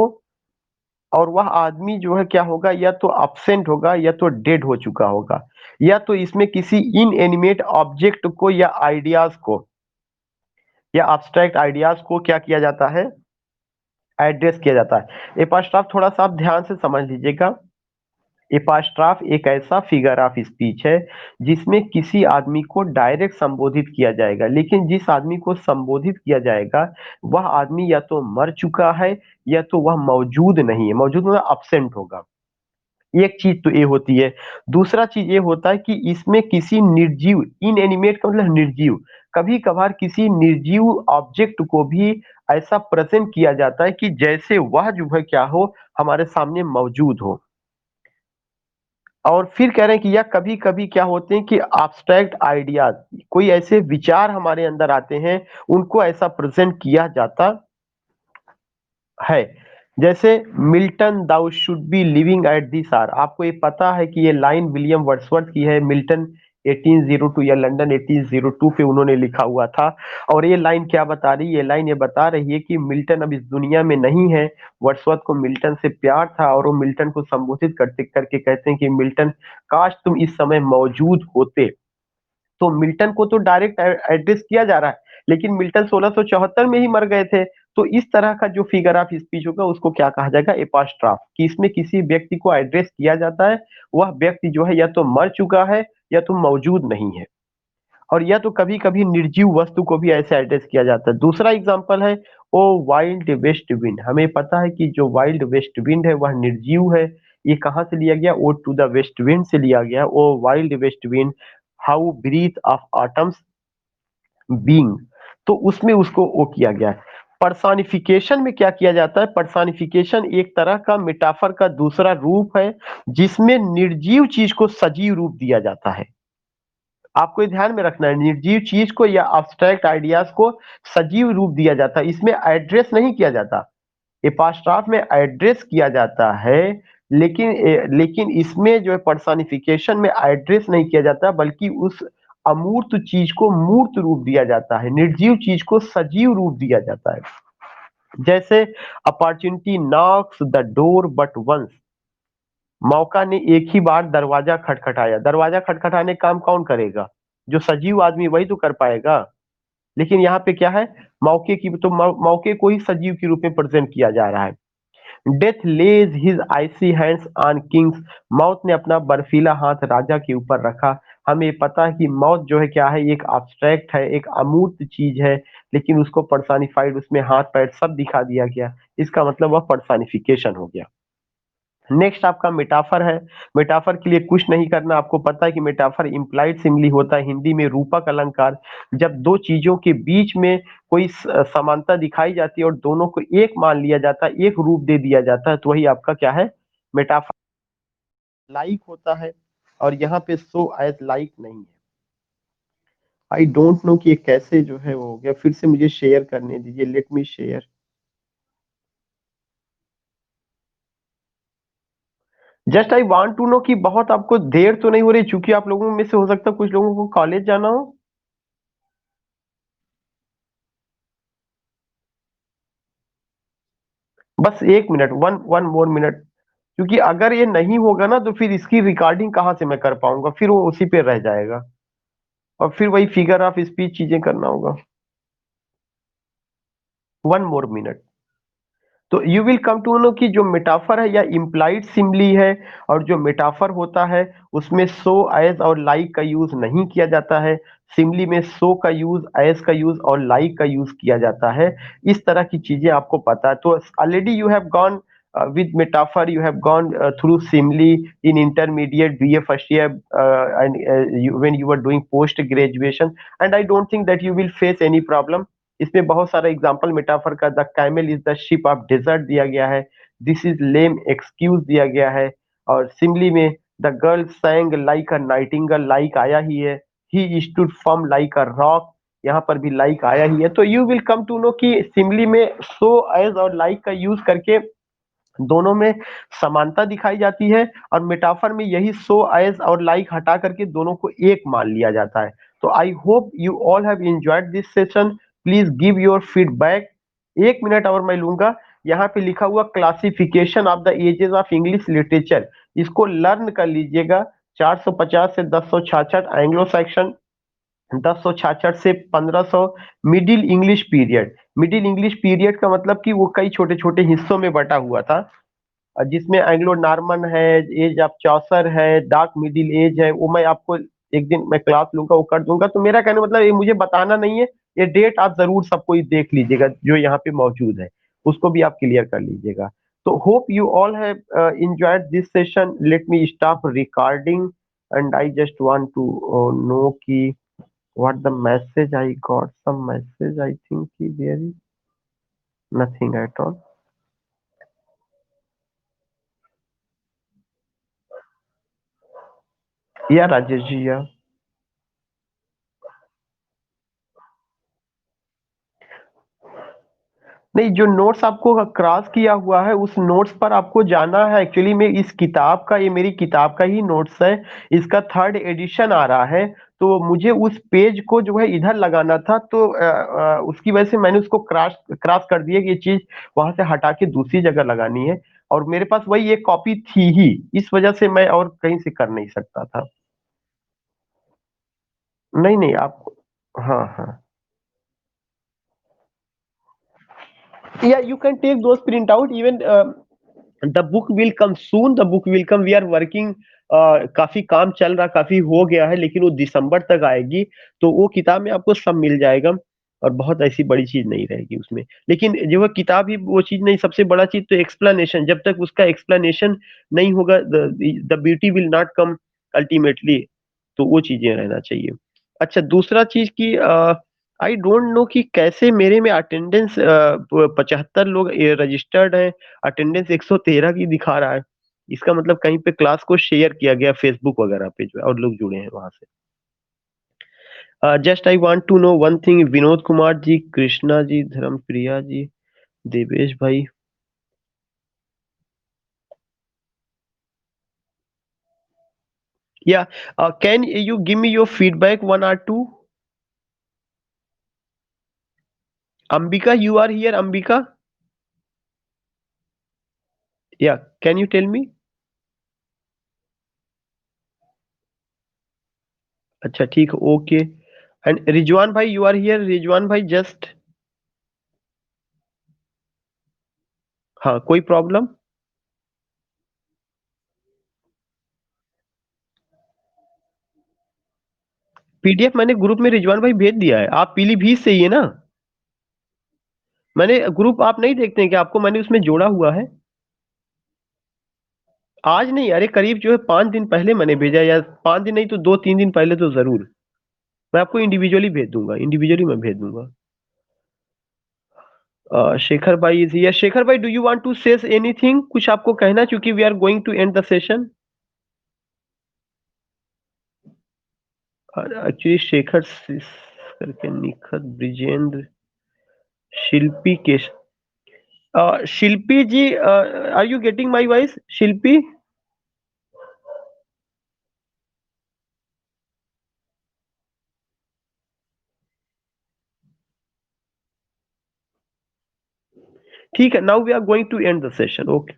A: और वह आदमी जो है क्या होगा? या तो absent होगा या तो डेड हो चुका होगा, या तो इसमें किसी इनएनिमेट ऑब्जेक्ट को या आइडियाज को या abstract आइडियाज को क्या किया जाता है? एड्रेस किया जाता है। एपास्ट्रॉफ थोड़ा सा आप ध्यान से समझ लीजिएगा। एपास्ट्रॉफ एक ऐसा फिगर ऑफ स्पीच है जिसमें किसी आदमी को डायरेक्ट संबोधित किया जाएगा, लेकिन जिस आदमी को संबोधित किया जाएगा वह आदमी या तो मर चुका है या तो वह मौजूद नहीं है। मौजूद मतलब अब्सेंट होगा। एक चीज तो ये होती है। दूसरा चीज ये होता है कि इसमें किसी निर्जीव, इनएनिमेट का मतलब निर्जीव, कभी कभार किसी निर्जीव ऑब्जेक्ट को भी ऐसा प्रेजेंट किया जाता है कि जैसे वह जो है क्या हो, हमारे सामने मौजूद हो। और फिर कह रहे हैं कि यह कभी कभी क्या होते हैं कि abstract आइडियाज, कोई ऐसे विचार हमारे अंदर आते हैं, उनको ऐसा प्रेजेंट किया जाता है। जैसे Milton thou should be living at this hour. आपको ये पता है कि ये लाइन विलियम वर्ड्सवर्थ की है। मिल्टन 1802 या लंदन 1802 पे उन्होंने लिखा हुआ था। और ये लाइन क्या बता रही है? ये लाइन ये बता रही है कि मिल्टन अब इस दुनिया में नहीं है। वर्ड्सवर्थ को मिल्टन से प्यार था और वो मिल्टन को संबोधित करते करके कहते हैं कि मिल्टन, काश तुम इस समय मौजूद होते। तो मिल्टन को तो डायरेक्ट एड्रेस किया जा रहा है, लेकिन मिल्टन 1674 में ही मर गए थे। तो इस तरह का जो फिगर ऑफ स्पीच होगा उसको क्या कहा जाएगा? एपास्ट्राफ, कि इसमें किसी व्यक्ति को एड्रेस किया जाता है। वह व्यक्ति जो है या तो मर चुका है या तो मौजूद नहीं है, और या तो कभी कभी निर्जीव वस्तु को भी ऐसे एड्रेस किया जाता है। दूसरा एग्जाम्पल है ओ वाइल्ड वेस्ट विंड। हमें पता है कि जो वाइल्ड वेस्ट विंड है वह निर्जीव है। ये कहाँ से लिया गया? Ode to the west wind से लिया गया। O wild west wind, thou breath of autumn's being. तो उसमें उसको वो किया गया है। पर्सोनिफिकेशन में क्या किया जाता है? पर्सोनिफिकेशन एक तरह का मेटाफर का दूसरा रूप है जिसमें निर्जीव चीज को सजीव रूप दिया जाता है। आपको ये ध्यान में रखना है, निर्जीव चीज को या abstract आइडियाज को सजीव रूप दिया जाता है। इसमें एड्रेस नहीं किया जाता। एपास्ट्राफ में एड्रेस किया जाता है, लेकिन इसमें जो है पर्सोनिफिकेशन में एड्रेस नहीं किया जाता, बल्कि उस अमूर्त चीज को मूर्त रूप दिया जाता है, निर्जीव चीज को सजीव रूप दिया जाता है। जैसे opportunity knocks the door but once. मौका ने एक ही बार दरवाजा खटखटाया। दरवाजा खटखटाने का काम कौन करेगा? जो सजीव आदमी वही तो कर पाएगा। लेकिन यहाँ पे क्या है, मौके की तो मौके को ही सजीव के रूप में प्रेजेंट किया जा रहा है। Death lays his icy hands on kings, मौत ने अपना बर्फीला हाथ राजा के ऊपर रखा। हमें पता है कि मौत जो है क्या है, एक abstract है, एक अमूर्त चीज है, लेकिन उसको पर्सनिफाइड, उसमें हाथ पैर सब दिखा दिया गया। इसका मतलब वह पर्सनिफिकेशन हो गया। नेक्स्ट आपका मेटाफर है। मेटाफर के लिए कुछ नहीं करना, आपको पता है कि मेटाफर इम्प्लाइड सिमिली होता है, हिंदी में रूपक अलंकार। जब दो चीजों के बीच में कोई समानता दिखाई जाती है और दोनों को एक मान लिया जाता है, एक रूप दे दिया जाता है, तो वही आपका क्या है, मेटाफर। लाइक होता है, और यहाँ पे सो एज लाइक नहीं है। आई डोंट नो कि ये कैसे जो है वो हो गया, फिर से मुझे शेयर करने दीजिए, let me share. Just I want to know कि बहुत आपको देर तो नहीं हो रही, चूंकि आप लोगों में से हो सकता है कुछ लोगों को कॉलेज जाना हो। बस 1 minute, one one more minute. क्योंकि अगर ये नहीं होगा ना, तो फिर इसकी रिकॉर्डिंग कहाँ से मैं कर पाऊंगा, फिर वो उसी पे रह जाएगा, और फिर वही फिगर ऑफ स्पीच चीजें करना होगा। 1 मोर मिनट। तो you will come to know कि जो मेटाफर है या इम्प्लाइड सिमली है, और जो मेटाफर होता है उसमें सो एज और लाइक का यूज नहीं किया जाता है। सिमली में सो का यूज, एज का यूज और लाइक का यूज किया जाता है। इस तरह की चीजें आपको पता है, तो already you have gone with metaphor, you have gone through simile in intermediate BA first year, and when you were doing post graduation, and I don't think that you will face any problem। इसमें बहुत सारा example metaphor का, the camel is the ship of desert दिया गया है, this is lame excuse दिया गया है, और सिमली में the girl sang like a nightingale, like आया ही है, he stood firm like a rock, यहाँ पर भी लाइक आया ही है। तो you will come to know कि सिमली में सो एज और लाइक का यूज करके दोनों में समानता दिखाई जाती है, और मेटाफर में यही सो एज और लाइक हटा करके दोनों को एक मान लिया जाता है। तो I hope you all have enjoyed this session. Please give your feedback. 1 minute और मैं लूंगा। यहाँ पे लिखा हुआ classification of the ages of English literature, इसको लर्न कर लीजिएगा। 450 से 1066 एंग्लो सेक्शन, 1066 से 1500 middle English period. Middle English period का मतलब कि वो कई छोटे छोटे हिस्सों में बटा हुआ था, जिसमें एंग्लो नॉर्मन है, एज ऑफ चौसर है, डार्क मिडिल एज है, वो मैं आपको एक दिन मैं क्लास लूंगा, वो कर दूंगा। तो मेरा कहने का मतलब ये मुझे बताना नहीं है, ये डेट आप जरूर सबको ही देख लीजिएगा जो यहाँ पे मौजूद है, उसको भी आप क्लियर कर लीजिएगा। तो hope you all have enjoyed this session, let me stop recording, and I just want to know कि what the message I got, some message I think there is nothing at all। या राजेश जी या नहीं, जो notes आपको cross किया हुआ है उस नोट्स पर आपको जाना है। एक्चुअली में इस किताब का, ये मेरी किताब का ही नोट्स है, इसका थर्ड एडिशन आ रहा है। तो मुझे उस पेज को जो है इधर लगाना था, तो उसकी वजह से मैंने उसको क्रॉस क्रॉस कर दिया कि ये चीज वहां से हटा के दूसरी जगह लगानी है, और मेरे पास वही एक कॉपी थी ही, इस वजह से मैं और कहीं से कर नहीं सकता था। नहीं नहीं आप, हाँ हाँ, yeah, you can take those print out even। The book will come soon, the book will come, we are working. काफी काम चल रहा, काफी हो गया है, लेकिन वो दिसंबर तक आएगी। तो वो किताब में आपको सब मिल जाएगा, और बहुत ऐसी बड़ी चीज नहीं रहेगी उसमें। लेकिन जो है किताब ही वो चीज नहीं, सबसे बड़ा चीज तो एक्सप्लेनेशन, जब तक उसका एक्सप्लेनेशन नहीं होगा the beauty will not come ultimately. तो वो चीजें रहना चाहिए। अच्छा, दूसरा चीज की, आई डोंट नो कि कैसे मेरे में अटेंडेंस 75 लोग रजिस्टर्ड हैं, अटेंडेंस 113 की दिखा रहा है। इसका मतलब कहीं पे क्लास को शेयर किया गया फेसबुक वगैरह पे जो है, और लोग जुड़े हैं वहां से। Just I want to know one thing, Vinod Kumar ji, Krishna ji, Dharmapriya ji, Devesh भाई, या can you give me your feedback 1 or 2। Ambika, you are here Ambika, या कैन यू टेल मी। अच्छा ठीक है, ओके। एंड रिजवान भाई, यू आर हियर? रिजवान भाई जस्ट, हाँ कोई प्रॉब्लम? पीडीएफ मैंने ग्रुप में रिजवान भाई भेज दिया है। आप पीलीभीत से ही है ना? मैंने ग्रुप, आप नहीं देखते हैं कि आपको मैंने उसमें जोड़ा हुआ है? आज नहीं, अरे करीब जो है 5 दिन पहले मैंने भेजा, या 5 दिन नहीं तो 2-3 दिन पहले तो जरूर। मैं आपको इंडिविजुअली भेज दूंगा, इंडिविजुअली मैं भेज दूंगा। शेखर भाई इज हियर। शेखर भाई, do you want to say anything? कुछ आपको कहना, क्योंकि we are going to end the session. Actually Shekhar करके, निखत, ब्रिजेंद्र, शिल्पी के, Shilpi ji, are you getting my voice? Shilpi, ठीक है, now we are going to end the session, okay.